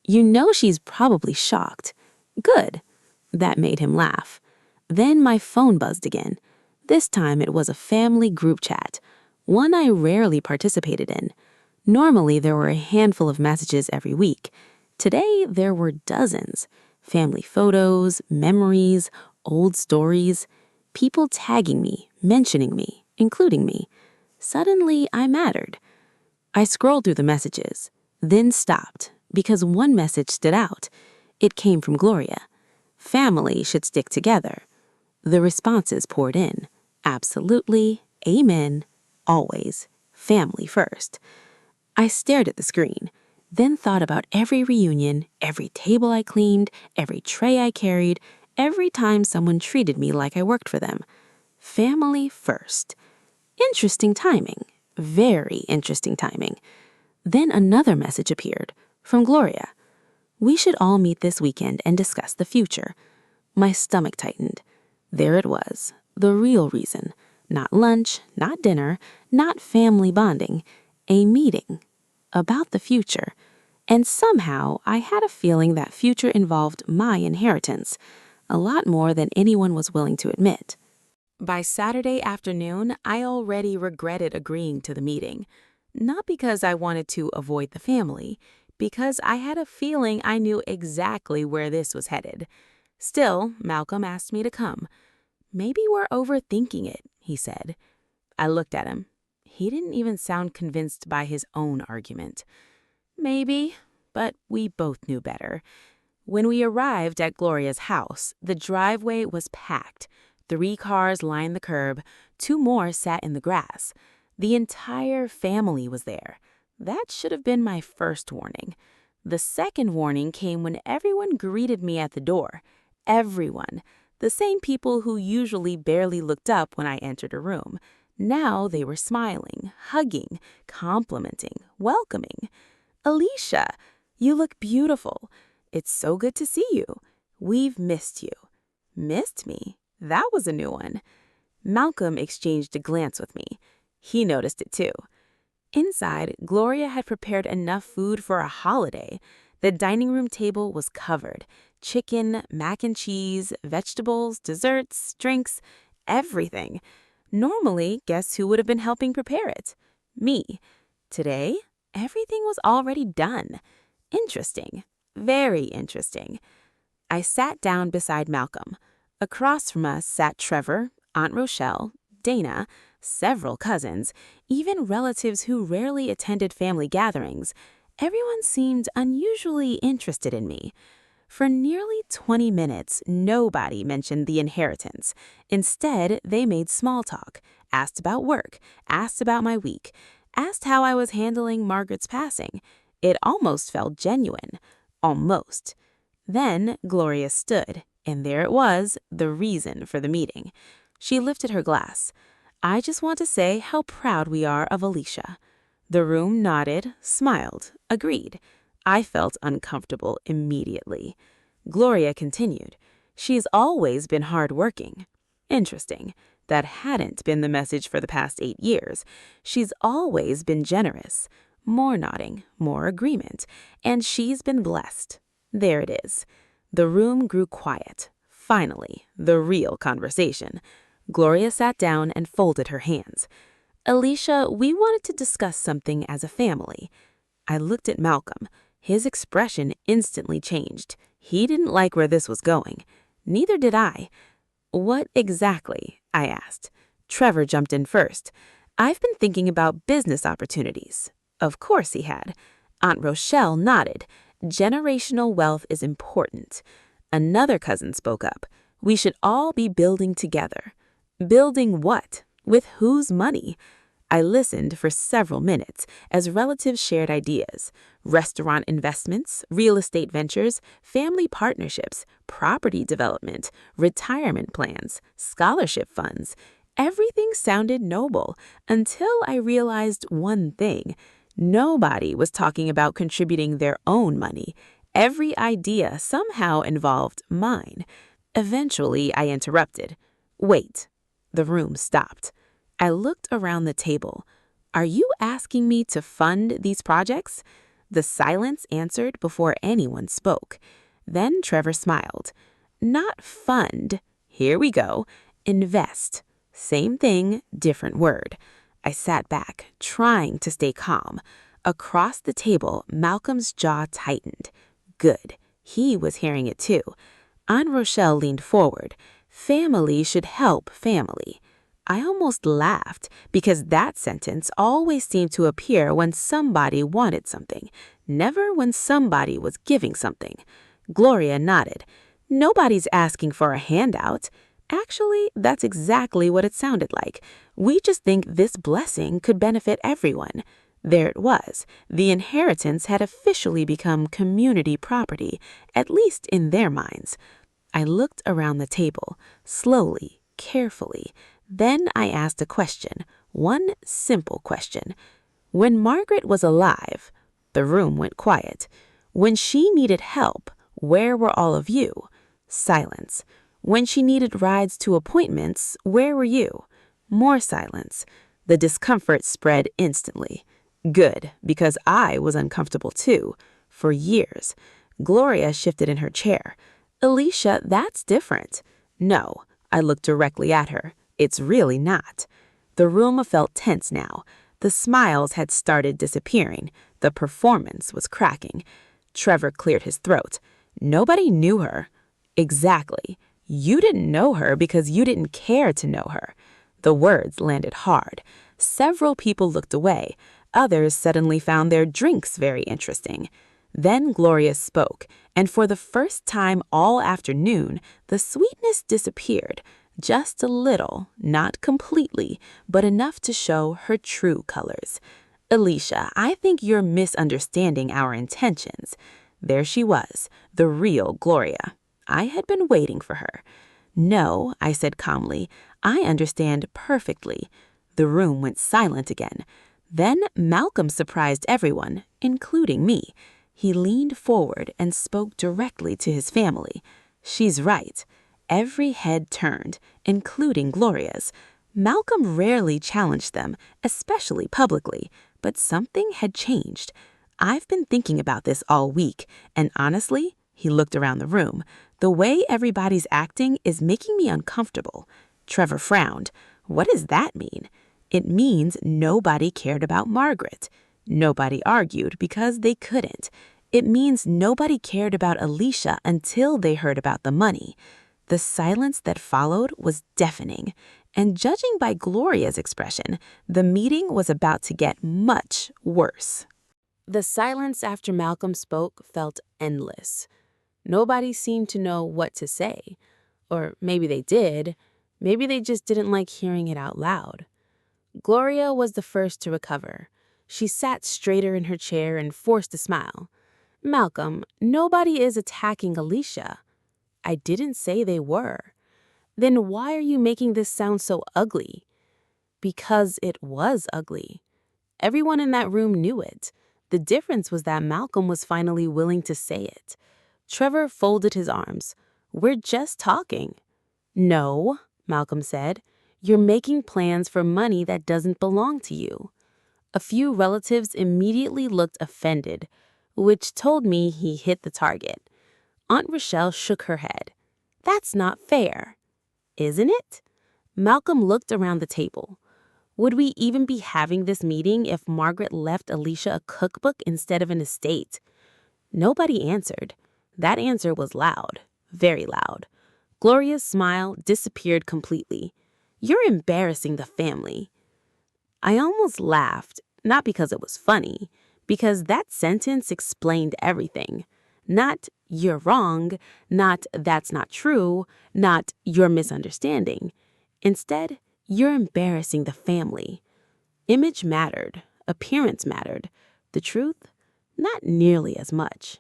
"You know she's probably shocked." "Good." That made him laugh. Then my phone buzzed again. This time it was a family group chat, one I rarely participated in. Normally there were a handful of messages every week. Today there were dozens. Family photos, memories, old stories. people tagging me, mentioning me, including me. Suddenly, I mattered. I scrolled through the messages, then stopped because one message stood out. It came from Gloria. Family should stick together. The responses poured in. Absolutely, amen, always, family first. I stared at the screen, then thought about every reunion, every table I cleaned, every tray I carried, every time someone treated me like I worked for them. Family first. Interesting timing. Very interesting timing. Then another message appeared from Gloria. We should all meet this weekend and discuss the future. My stomach tightened. There it was, the real reason. Not lunch, not dinner, not family bonding. A meeting about the future. And somehow I had a feeling that future involved my inheritance, a lot more than anyone was willing to admit. By Saturday afternoon, I already regretted agreeing to the meeting. Not because I wanted to avoid the family, because I had a feeling I knew exactly where this was headed. Still, Malcolm asked me to come. Maybe we're overthinking it, he said. I looked at him. He didn't even sound convinced by his own argument. Maybe, but we both knew better. When we arrived at Gloria's house, the driveway was packed. 3 cars lined the curb, 2 more sat in the grass. The entire family was there. That should have been my first warning. The second warning came when everyone greeted me at the door. Everyone. The same people who usually barely looked up when I entered a room. Now they were smiling, hugging, complimenting, welcoming. Alicia, you look beautiful. It's so good to see you. We've missed you. Missed me? That was a new one. Malcolm exchanged a glance with me. He noticed it too. Inside, Gloria had prepared enough food for a holiday. The dining room table was covered. Chicken, mac and cheese, vegetables, desserts, drinks, everything. Normally, guess who would have been helping prepare it? Me. Today, everything was already done. Interesting. Very interesting. I sat down beside Malcolm. Across from us sat Trevor, Aunt Rochelle, Dana, several cousins, even relatives who rarely attended family gatherings. Everyone seemed unusually interested in me. For nearly 20 minutes, nobody mentioned the inheritance. Instead, they made small talk, asked about work, asked about my week, asked how I was handling Margaret's passing. It almost felt genuine. Almost. Then Gloria stood, and there it was, the reason for the meeting. She lifted her glass. I just want to say how proud we are of Alicia. The room nodded, smiled, agreed. I felt uncomfortable immediately. Gloria continued. She's always been hardworking. Interesting. That hadn't been the message for the past 8 years. She's always been generous. More nodding, more agreement. And she's been blessed. There it is. The room grew quiet. Finally, the real conversation. Gloria sat down and folded her hands. Alicia, we wanted to discuss something as a family. I looked at Malcolm. His expression instantly changed. He didn't like where this was going. Neither did I. What exactly? I asked. Trevor jumped in first. I've been thinking about business opportunities. Of course he had. Aunt Rochelle nodded. Generational wealth is important. Another cousin spoke up. We should all be building together. Building what? With whose money? I listened for several minutes as relatives shared ideas. Restaurant investments, real estate ventures, family partnerships, property development, retirement plans, scholarship funds. Everything sounded noble until I realized one thing. Nobody was talking about contributing their own money. Every idea somehow involved mine. Eventually, I interrupted. Wait. The room stopped. I looked around the table. Are you asking me to fund these projects? The silence answered before anyone spoke. Then Trevor smiled. Not fund. Here we go. Invest. Same thing, different word. I sat back, trying to stay calm. Across the table, Malcolm's jaw tightened. Good. He was hearing it too. Aunt Rochelle leaned forward. Family should help family. I almost laughed because that sentence always seemed to appear when somebody wanted something, never when somebody was giving something. Gloria nodded. Nobody's asking for a handout. Actually, that's exactly what it sounded like. We just think this blessing could benefit everyone. There it was. The inheritance had officially become community property, at least in their minds. I looked around the table, slowly, carefully. Then I asked a question, one simple question. When Margaret was alive, the room went quiet. When she needed help, where were all of you? Silence. When she needed rides to appointments, where were you? More silence. The discomfort spread instantly. Good, because I was uncomfortable too. For years. Gloria shifted in her chair. Alicia, that's different. No, I looked directly at her. It's really not. The room felt tense now. The smiles had started disappearing. The performance was cracking. Trevor cleared his throat. Nobody knew her. Exactly. You didn't know her because you didn't care to know her. The words landed hard. Several people looked away. Others suddenly found their drinks very interesting. Then Gloria spoke, and for the first time all afternoon, the sweetness disappeared. Just a little, not completely, but enough to show her true colors. Alicia, I think you're misunderstanding our intentions. There she was, the real Gloria. I had been waiting for her. No, I said calmly, I understand perfectly. The room went silent again. Then Malcolm surprised everyone, including me. He leaned forward and spoke directly to his family. She's right. Every head turned, including Gloria's. Malcolm rarely challenged them, especially publicly, but something had changed. I've been thinking about this all week, and honestly, he looked around the room. The way everybody's acting is making me uncomfortable. Trevor frowned. What does that mean? It means nobody cared about Margaret. Nobody argued because they couldn't. It means nobody cared about Alicia until they heard about the money. The silence that followed was deafening, and judging by Gloria's expression, the meeting was about to get much worse. The silence after Malcolm spoke felt endless. Nobody seemed to know what to say. Or maybe they did. Maybe they just didn't like hearing it out loud. Gloria was the first to recover. She sat straighter in her chair and forced a smile. Malcolm, nobody is attacking Alicia. I didn't say they were. Then why are you making this sound so ugly? Because it was ugly. Everyone in that room knew it. The difference was that Malcolm was finally willing to say it. Trevor folded his arms. We're just talking. No, Malcolm said. You're making plans for money that doesn't belong to you. A few relatives immediately looked offended, which told me he hit the target. Aunt Rochelle shook her head. That's not fair. Isn't it? Malcolm looked around the table. Would we even be having this meeting if Margaret left Alicia a cookbook instead of an estate? Nobody answered. That answer was loud, very loud. Gloria's smile disappeared completely. You're embarrassing the family. I almost laughed, not because it was funny, because that sentence explained everything. Not, you're wrong, not, that's not true, not, you're misunderstanding. Instead, you're embarrassing the family. Image mattered, appearance mattered. The truth, not nearly as much.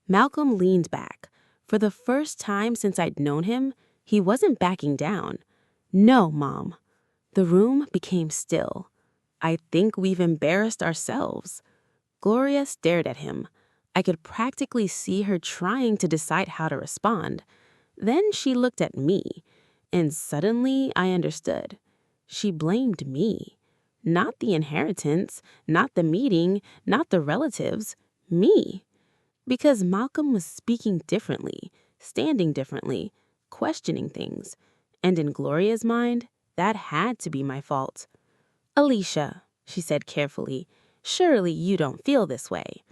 Malcolm leaned back. For the first time since I'd known him, he wasn't backing down. No, Mom. The room became still. I think we've embarrassed ourselves. Gloria stared at him. I could practically see her trying to decide how to respond. Then she looked at me, and suddenly I understood. She blamed me. Not the inheritance, not the meeting, not the relatives, me. Because Malcolm was speaking differently, standing differently, questioning things. And in Gloria's mind, that had to be my fault. Alicia, she said carefully, surely you don't feel this way.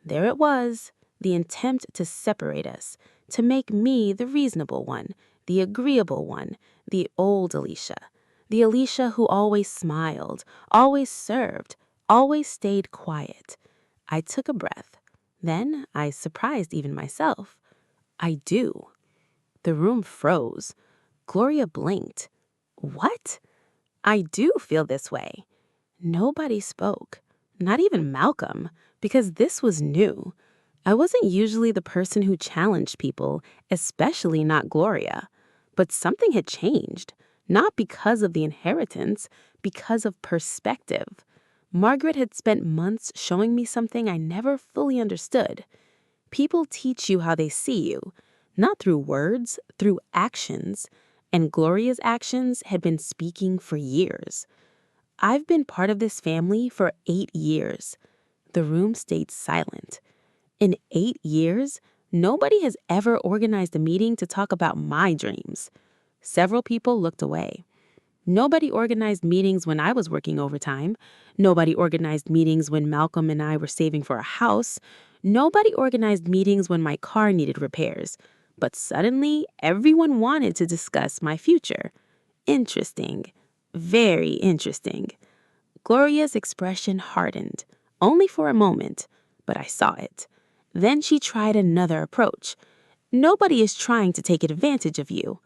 There it was, the attempt to separate us, to make me the reasonable one, the agreeable one, the old Alicia, the Alicia who always smiled, always served, always stayed quiet. I took a breath. Then I surprised even myself. I do. The room froze. Gloria blinked. What? I do feel this way. Nobody spoke, not even Malcolm, because this was new. I wasn't usually the person who challenged people, especially not Gloria. But something had changed, not because of the inheritance, because of perspective. Margaret had spent months showing me something I never fully understood. People teach you how they see you, not through words, through actions. And Gloria's actions had been speaking for years. I've been part of this family for 8 years. The room stayed silent. In 8 years, nobody has ever organized a meeting to talk about my dreams. Several people looked away. Nobody organized meetings when I was working overtime. Nobody organized meetings when Malcolm and I were saving for a house. Nobody organized meetings when my car needed repairs. But suddenly, everyone wanted to discuss my future. Interesting. Very interesting. Gloria's expression hardened, only for a moment, but I saw it. Then she tried another approach. Nobody is trying to take advantage of you.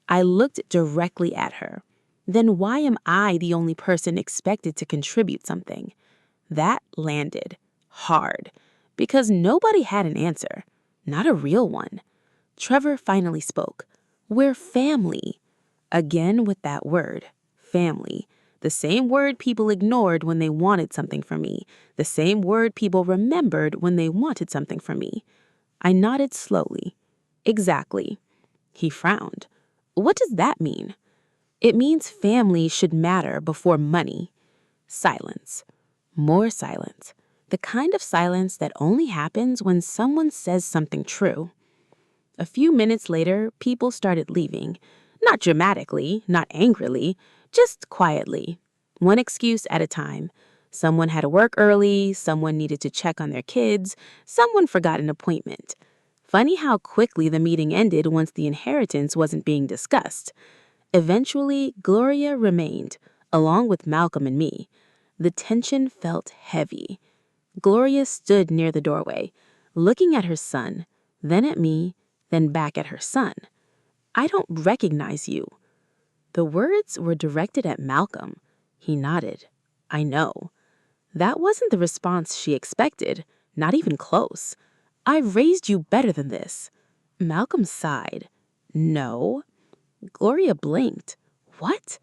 I looked directly at her. Then why am I the only person expected to contribute something? That landed hard, because nobody had an answer, not a real one. Trevor finally spoke. We're family. Again with that word, family. The same word people ignored when they wanted something from me. The same word people remembered when they wanted something from me. I nodded slowly. Exactly. He frowned. What does that mean? It means family should matter before money. Silence. More silence. The kind of silence that only happens when someone says something true. A few minutes later, people started leaving. Not dramatically, not angrily, just quietly. One excuse at a time. Someone had to work early, someone needed to check on their kids, someone forgot an appointment. Funny how quickly the meeting ended once the inheritance wasn't being discussed. Eventually, Gloria remained, along with Malcolm and me. The tension felt heavy. Gloria stood near the doorway, looking at her son, then at me, then back at her son. I don't recognize you. The words were directed at Malcolm. He nodded. I know. That wasn't the response she expected, not even close. I've raised you better than this. Malcolm sighed. No. Gloria blinked. What?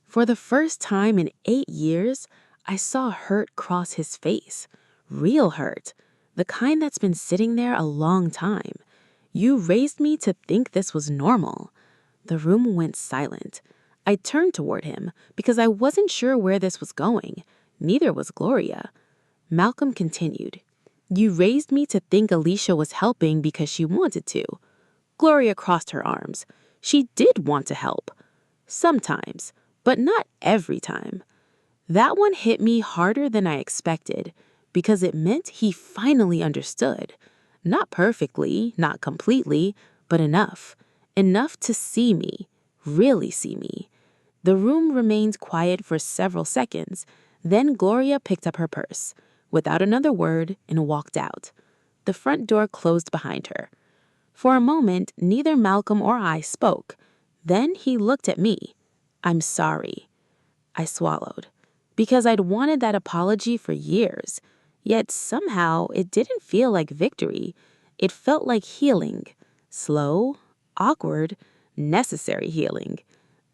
For the first time in 8 years, I saw hurt cross his face. Real hurt. The kind that's been sitting there a long time. You raised me to think this was normal. The room went silent. I turned toward him because I wasn't sure where this was going. Neither was Gloria. Malcolm continued. You raised me to think Alicia was helping because she wanted to. Gloria crossed her arms. She did want to help. Sometimes, but not every time. That one hit me harder than I expected because it meant he finally understood. Not perfectly, not completely, but enough. Enough to see me, really see me. The room remained quiet for several seconds. Then Gloria picked up her purse, without another word, and walked out. The front door closed behind her. For a moment, neither Malcolm or I spoke. Then he looked at me. I'm sorry. I swallowed. Because I'd wanted that apology for years. Yet somehow it didn't feel like victory. It felt like healing. Slow, awkward, necessary healing.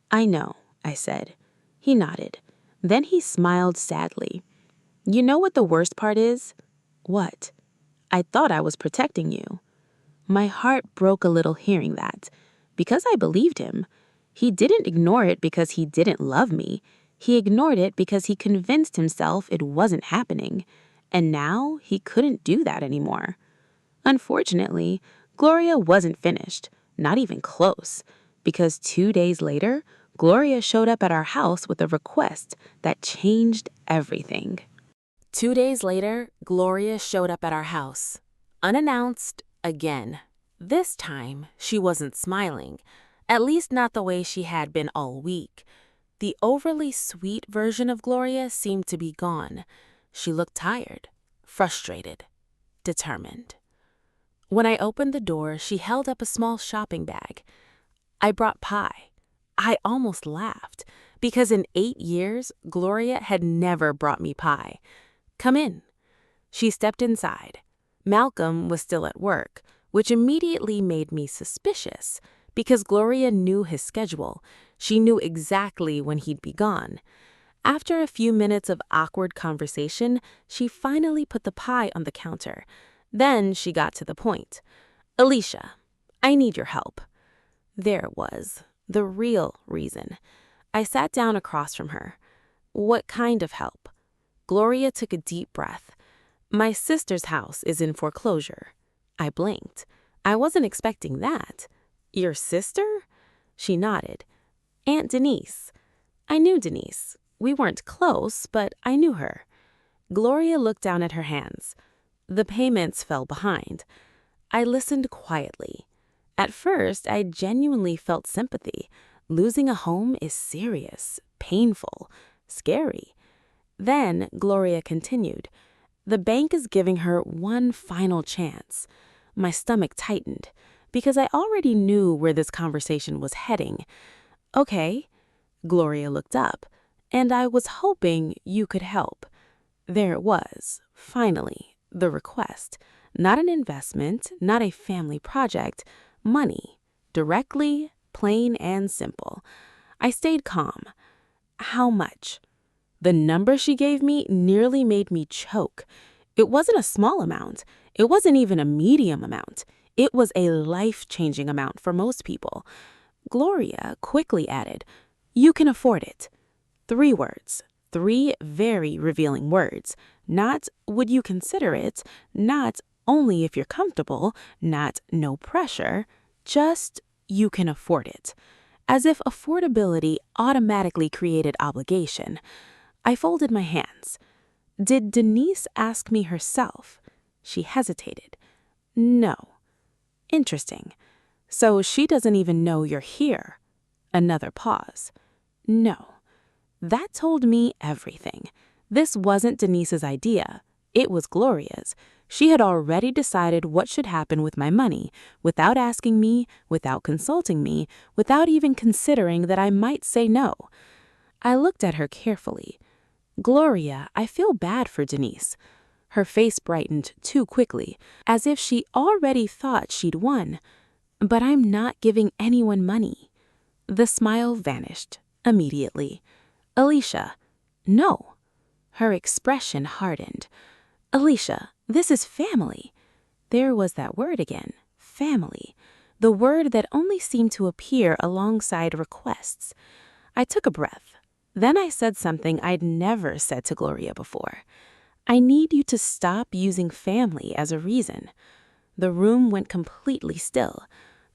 I know, I said. He nodded. Then he smiled sadly. You know what the worst part is? What? I thought I was protecting you. My heart broke a little hearing that, because I believed him. He didn't ignore it because he didn't love me. He ignored it because he convinced himself it wasn't happening. And now he couldn't do that anymore. Unfortunately, Gloria wasn't finished, not even close, because 2 days later, Gloria showed up at our house with a request that changed everything. 2 days later, Gloria showed up at our house. Unannounced, again. This time, she wasn't smiling. At least not the way she had been all week. The overly sweet version of Gloria seemed to be gone. She looked tired, frustrated, determined. When I opened the door, she held up a small shopping bag. I brought pie. I almost laughed, because in 8 years, Gloria had never brought me pie. Come in. She stepped inside. Malcolm was still at work, which immediately made me suspicious, because Gloria knew his schedule. She knew exactly when he'd be gone. After a few minutes of awkward conversation, she finally put the pie on the counter. Then she got to the point. "Alicia, I need your help." There it was, the real reason. I sat down across from her. "What kind of help?" Gloria took a deep breath. "My sister's house is in foreclosure." I blinked. I wasn't expecting that. "Your sister?" She nodded. "Aunt Denise." I knew Denise. We weren't close, but I knew her. Gloria looked down at her hands. The payments fell behind. I listened quietly. At first, I genuinely felt sympathy. Losing a home is serious, painful, scary. Then Gloria continued. "The bank is giving her one final chance." My stomach tightened, because I already knew where this conversation was heading. "Okay." Gloria looked up, "and I was hoping you could help." There it was, finally, the request. Not an investment, not a family project. Money. Directly, plain and simple. I stayed calm. "How much?" The number she gave me nearly made me choke. It wasn't a small amount. It wasn't even a medium amount. It was a life-changing amount for most people. Gloria quickly added, "You can afford it." 3 words. 3 very revealing words. Not, "Would you consider it?" Not, "Only if you're comfortable." Not, "No pressure." Just, "You can afford it." As if affordability automatically created obligation. I folded my hands. "Did Denise ask me herself?" She hesitated. "No." "Interesting. So she doesn't even know you're here." Another pause. "No." That told me everything. This wasn't Denise's idea. It was Gloria's. She had already decided what should happen with my money, without asking me, without consulting me, without even considering that I might say no. I looked at her carefully. "Gloria, I feel bad for Denise." Her face brightened too quickly, as if she already thought she'd won. "But I'm not giving anyone money." The smile vanished immediately. "Alicia." "No." Her expression hardened. "Alicia, this is family." There was that word again, family. The word that only seemed to appear alongside requests. I took a breath. Then I said something I'd never said to Gloria before. "I need you to stop using family as a reason." The room went completely still.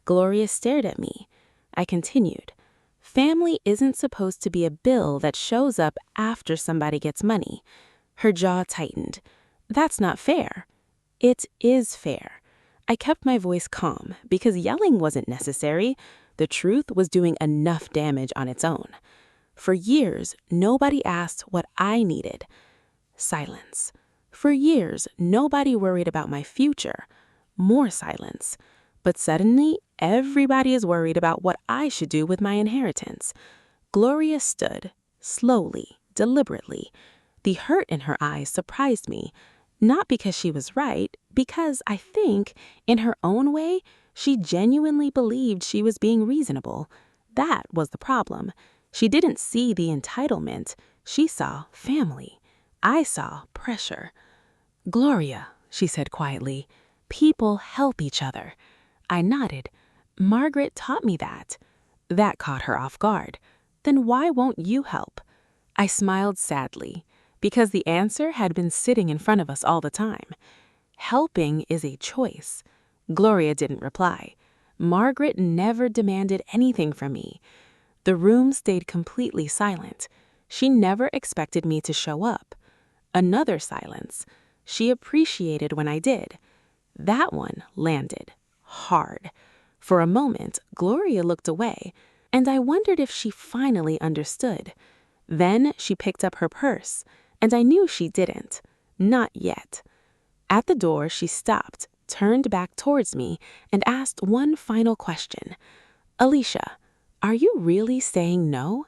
Gloria stared at me. I continued. "Family isn't supposed to be a bill that shows up after somebody gets money." Her jaw tightened. "That's not fair." "It is fair." I kept my voice calm because yelling wasn't necessary. The truth was doing enough damage on its own. For years, nobody asked what I needed. Silence. For years, nobody worried about my future. More silence. But suddenly, everybody is worried about what I should do with my inheritance. Gloria stood, slowly, deliberately. The hurt in her eyes surprised me, not because she was right, because I think, in her own way, she genuinely believed she was being reasonable. That was the problem. She didn't see the entitlement. She saw family. I saw pressure. "Gloria," she said quietly, "people help each other." I nodded. "Margaret taught me that." That caught her off guard. "Then why won't you help?" I smiled sadly, because the answer had been sitting in front of us all the time. Helping is a choice. Gloria didn't reply. Margaret never demanded anything from me. The room stayed completely silent. She never expected me to show up. Another silence. She appreciated when I did. That one landed hard. For a moment, Gloria looked away, and I wondered if she finally understood. Then she picked up her purse, and I knew she didn't. Not yet. At the door, she stopped, turned back towards me, and asked one final question. "Alicia, are you really saying no?"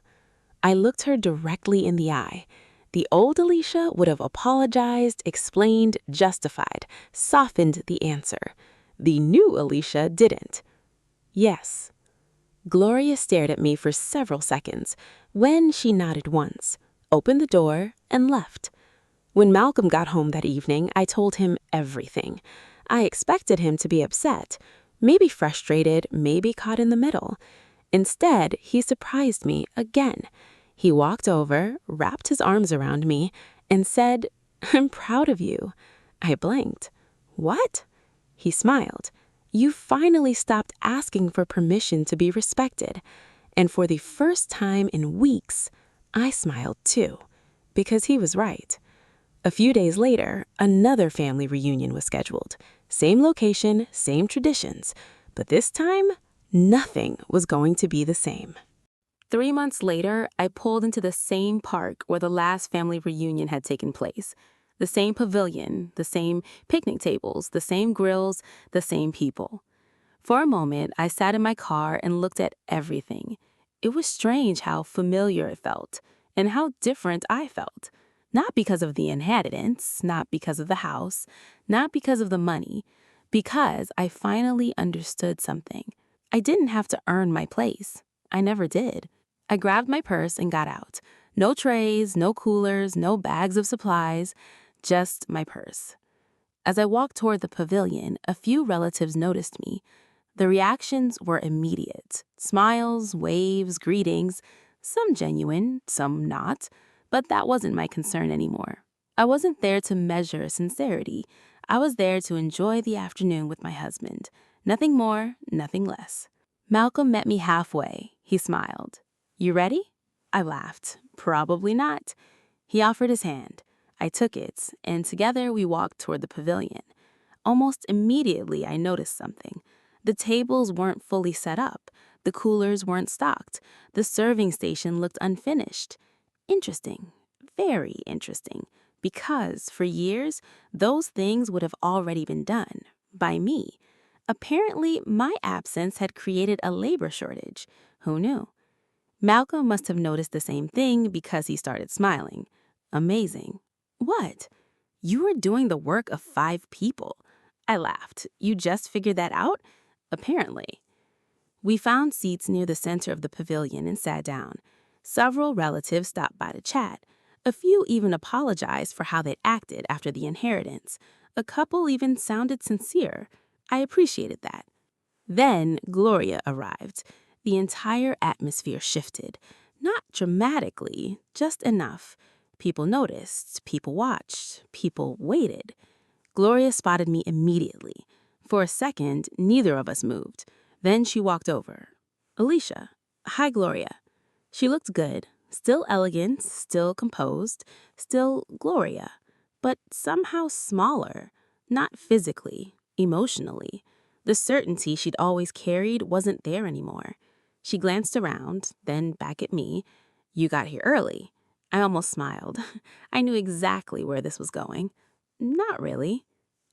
I looked her directly in the eye. The old Alicia would have apologized, explained, justified, softened the answer. The new Alicia didn't. "Yes." Gloria stared at me for several seconds. When she nodded once, opened the door, and left. When Malcolm got home that evening, I told him everything. I expected him to be upset, maybe frustrated, maybe caught in the middle. Instead, he surprised me again. He walked over, wrapped his arms around me, and said, "I'm proud of you." I blinked. "What?" He smiled. "You finally stopped asking for permission to be respected." And for the first time in weeks, I smiled too, because he was right. A few days later, another family reunion was scheduled. Same location, same traditions, but this time, nothing was going to be the same. 3 months later, I pulled into the same park where the last family reunion had taken place. The same pavilion, the same picnic tables, the same grills, the same people. For a moment, I sat in my car and looked at everything. It was strange how familiar it felt, and how different I felt. Not because of the inhabitants, not because of the house, not because of the money, because I finally understood something. I didn't have to earn my place. I never did. I grabbed my purse and got out. No trays, no coolers, no bags of supplies, just my purse. As I walked toward the pavilion, a few relatives noticed me. The reactions were immediate. Smiles, waves, greetings, some genuine, some not, but that wasn't my concern anymore. I wasn't there to measure sincerity. I was there to enjoy the afternoon with my husband. Nothing more, nothing less. Malcolm met me halfway. He smiled. "You ready?" I laughed. "Probably not." He offered his hand. I took it, and together we walked toward the pavilion. Almost immediately, I noticed something. The tables weren't fully set up. The coolers weren't stocked. The serving station looked unfinished. Interesting. Very interesting. Because, for years, those things would have already been done. By me. Apparently, my absence had created a labor shortage. Who knew? Malcolm must have noticed the same thing because he started smiling. Amazing. "What? You are doing the work of 5 people." I laughed. "You just figured that out?" "Apparently." We found seats near the center of the pavilion and sat down. Several relatives stopped by to chat. A few even apologized for how they'd acted after the inheritance. A couple even sounded sincere. I appreciated that. Then Gloria arrived. The entire atmosphere shifted. Not dramatically, just enough. People noticed, people watched, people waited. Gloria spotted me immediately. For a second, neither of us moved. Then she walked over. "Alicia." "Hi, Gloria." She looked good, still elegant, still composed, still Gloria, but somehow smaller, not physically, emotionally. The certainty she'd always carried wasn't there anymore. She glanced around, then back at me. "You got here early." I almost smiled. I knew exactly where this was going. "Not really."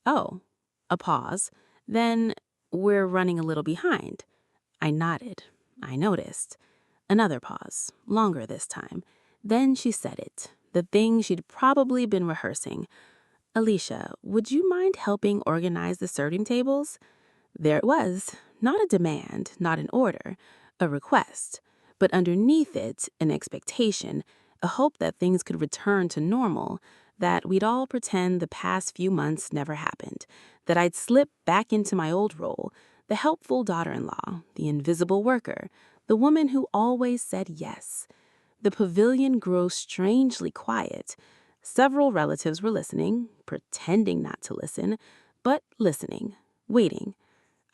"Oh." A pause. Then, "We're running a little behind." I nodded. I noticed. Another pause, longer this time. Then she said it, the thing she'd probably been rehearsing. "Alicia, would you mind helping organize the serving tables?" There it was, not a demand, not an order, a request, but underneath it, an expectation, a hope that things could return to normal, that we'd all pretend the past few months never happened, that I'd slip back into my old role, the helpful daughter-in-law, the invisible worker, the woman who always said yes. The pavilion grew strangely quiet. Several relatives were listening, pretending not to listen, but listening, waiting.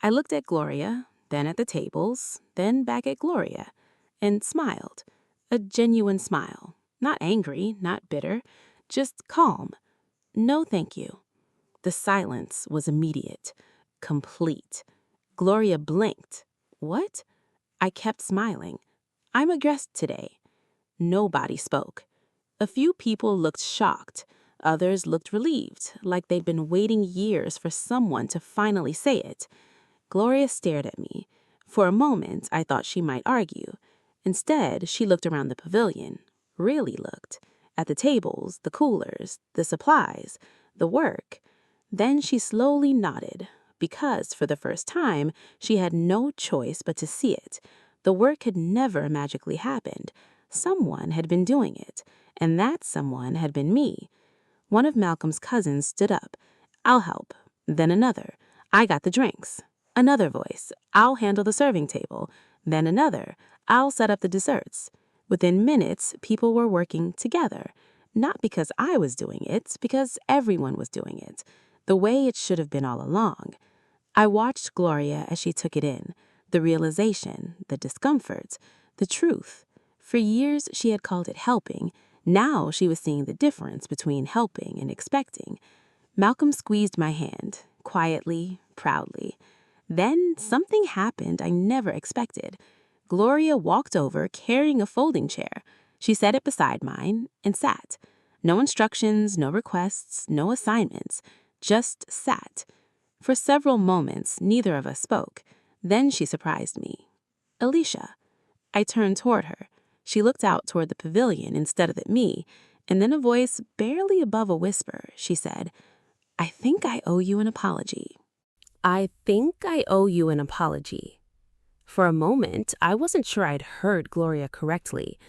I looked at Gloria, then at the tables, then back at Gloria, and smiled. A genuine smile. Not angry, not bitter, just calm. "No, thank you." The silence was immediate, complete. Gloria blinked. What? I kept smiling. I'm a guest today. Nobody spoke. A few people looked shocked. Others looked relieved, like they'd been waiting years for someone to finally say it. Gloria stared at me. For a moment, I thought she might argue. Instead, she looked around the pavilion. Really looked. At the tables, the coolers, the supplies, the work. Then she slowly nodded, because for the first time, she had no choice but to see it. The work had never magically happened. Someone had been doing it, and that someone had been me. One of Malcolm's cousins stood up. I'll help. Then another. I got the drinks. Another voice. I'll handle the serving table. Then another. I'll set up the desserts. Within minutes, people were working together. Not because I was doing it, because everyone was doing it. The way it should have been all along. I watched Gloria as she took it in. The realization, the discomfort, the truth. For years, she had called it helping. Now she was seeing the difference between helping and expecting. Malcolm squeezed my hand, quietly, proudly. Then something happened I never expected. Gloria walked over carrying a folding chair. She set it beside mine and sat. No instructions, no requests, no assignments. Just sat. For several moments, neither of us spoke. Then she surprised me. Alicia. I turned toward her. She looked out toward the pavilion instead of at me, and then a voice barely above a whisper, she said, I think I owe you an apology. I think I owe you an apology. For a moment, I wasn't sure I'd heard Gloria correctly.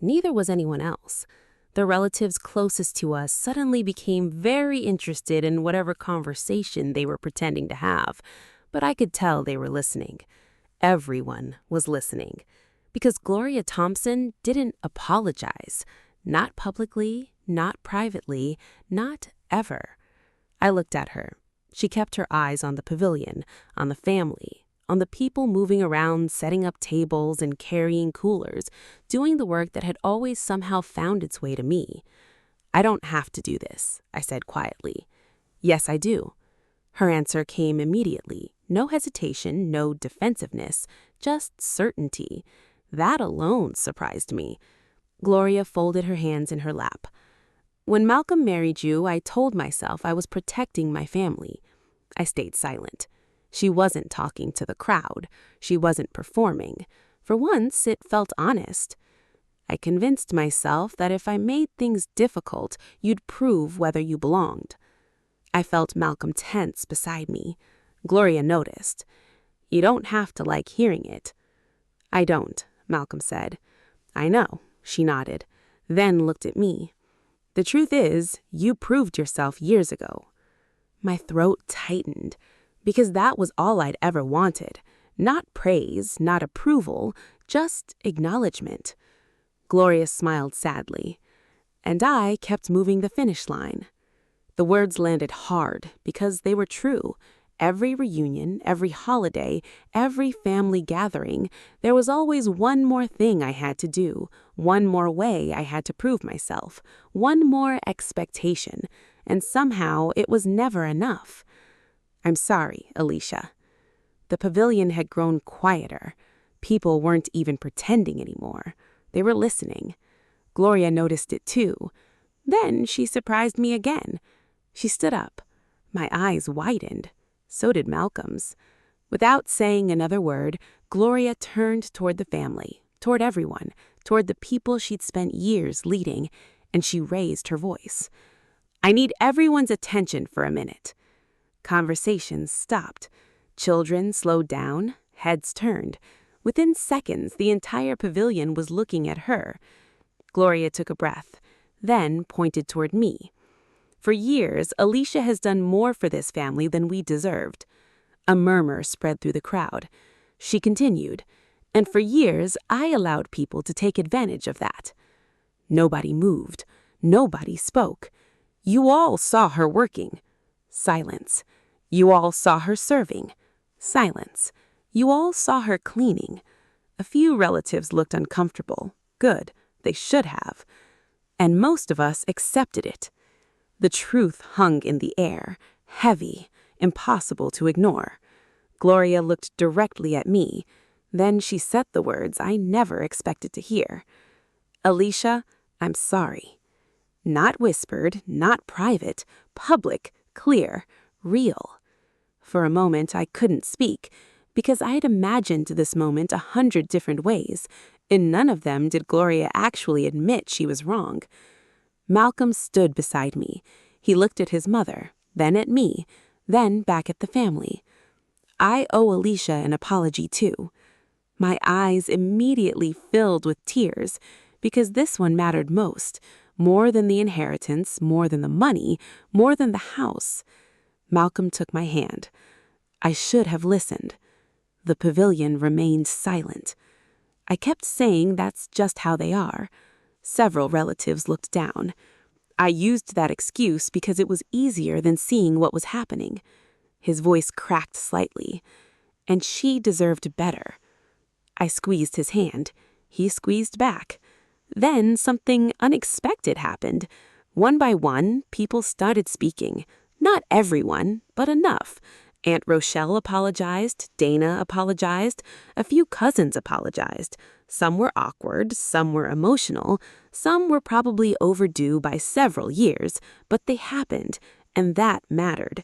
Neither was anyone else. The relatives closest to us suddenly became very interested in whatever conversation they were pretending to have, but I could tell they were listening. Everyone was listening. Because Gloria Thompson didn't apologize. Not publicly, not privately, not ever. I looked at her. She kept her eyes on the pavilion, on the family, on the people moving around, setting up tables and carrying coolers, doing the work that had always somehow found its way to me. I don't have to do this, I said quietly. Yes, I do. Her answer came immediately. No hesitation, no defensiveness, just certainty. That alone surprised me. Gloria folded her hands in her lap. When Malcolm married you, I told myself I was protecting my family. I stayed silent. She wasn't talking to the crowd. She wasn't performing. For once, it felt honest. I convinced myself that if I made things difficult, you'd prove whether you belonged. I felt Malcolm tense beside me. Gloria noticed. You don't have to like hearing it. I don't, Malcolm said. I know, she nodded, then looked at me. The truth is, you proved yourself years ago. My throat tightened, because that was all I'd ever wanted. Not praise, not approval, just acknowledgement. Gloria smiled sadly, and I kept moving the finish line. The words landed hard because they were true. Every reunion, every holiday, every family gathering, there was always one more thing I had to do, one more way I had to prove myself, one more expectation, and somehow it was never enough. I'm sorry, Alicia. The pavilion had grown quieter. People weren't even pretending anymore. They were listening. Gloria noticed it too. Then she surprised me again. She stood up. My eyes widened. So did Malcolm's. Without saying another word, Gloria turned toward the family, toward everyone, toward the people she'd spent years leading, and she raised her voice. I need everyone's attention for a minute. Conversations stopped. Children slowed down, heads turned. Within seconds, the entire pavilion was looking at her. Gloria took a breath, then pointed toward me. For years, Alicia has done more for this family than we deserved. A murmur spread through the crowd. She continued, and for years, I allowed people to take advantage of that. Nobody moved. Nobody spoke. You all saw her working. Silence. You all saw her serving. Silence. You all saw her cleaning. A few relatives looked uncomfortable. Good. They should have. And most of us accepted it. The truth hung in the air, heavy, impossible to ignore. Gloria looked directly at me. Then she said the words I never expected to hear. "Alicia, I'm sorry." Not whispered, not private, public, clear, real. For a moment, I couldn't speak, because I had imagined this moment 100 different ways. In none of them did Gloria actually admit she was wrong. Malcolm stood beside me. He looked at his mother, then at me, then back at the family. I owe Alicia an apology too. My eyes immediately filled with tears, because this one mattered most, more than the inheritance, more than the money, more than the house. Malcolm took my hand. I should have listened. The pavilion remained silent. I kept saying that's just how they are. Several relatives looked down. I used that excuse because it was easier than seeing what was happening. His voice cracked slightly. And she deserved better. I squeezed his hand. He squeezed back. Then something unexpected happened. One by one, people started speaking. Not everyone, but enough. Aunt Rochelle apologized, Dana apologized, a few cousins apologized. Some were awkward, some were emotional, some were probably overdue by several years, but they happened, and that mattered.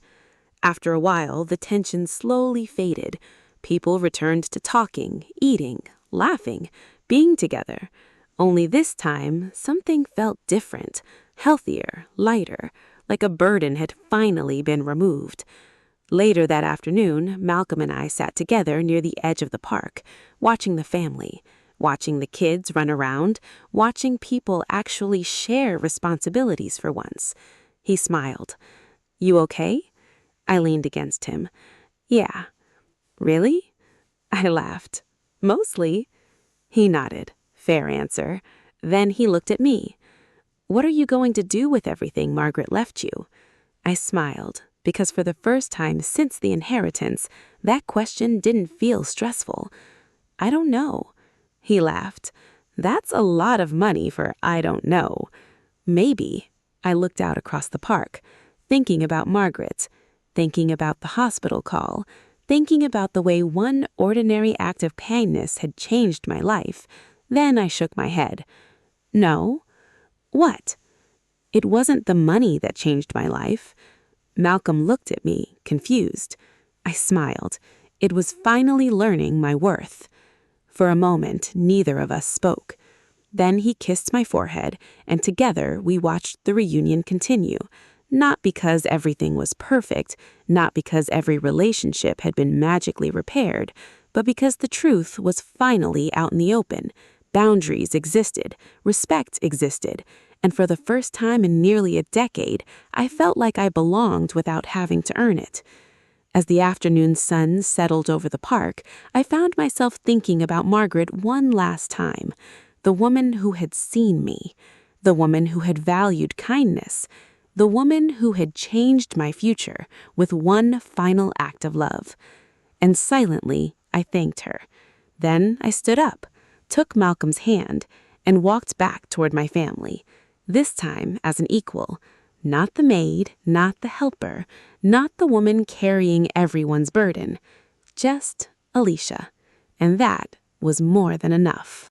After a while, the tension slowly faded. People returned to talking, eating, laughing, being together. Only this time, something felt different, healthier, lighter, like a burden had finally been removed. Later that afternoon, Malcolm and I sat together near the edge of the park, watching the family, watching the kids run around, watching people actually share responsibilities for once. He smiled. "You okay?" I leaned against him. "Yeah." "Really?" I laughed. "Mostly." He nodded. Fair answer. Then he looked at me. "What are you going to do with everything Margaret left you?" I smiled, because for the first time since the inheritance, that question didn't feel stressful. "I don't know." He laughed. "That's a lot of money for I don't know." "Maybe." I looked out across the park, thinking about Margaret, thinking about the hospital call, thinking about the way one ordinary act of kindness had changed my life. Then I shook my head. "No." "What?" "It wasn't the money that changed my life." Malcolm looked at me, confused. I smiled. It was finally learning my worth. For a moment, neither of us spoke. Then he kissed my forehead, and together we watched the reunion continue. Not because everything was perfect, not because every relationship had been magically repaired, but because the truth was finally out in the open. Boundaries existed, respect existed, and for the first time in nearly a decade, I felt like I belonged without having to earn it. As the afternoon sun settled over the park, I found myself thinking about Margaret one last time, the woman who had seen me, the woman who had valued kindness, the woman who had changed my future with one final act of love. And silently, I thanked her. Then I stood up, took Malcolm's hand, and walked back toward my family, this time as an equal. Not the maid, not the helper, not the woman carrying everyone's burden. Just Alicia. And that was more than enough.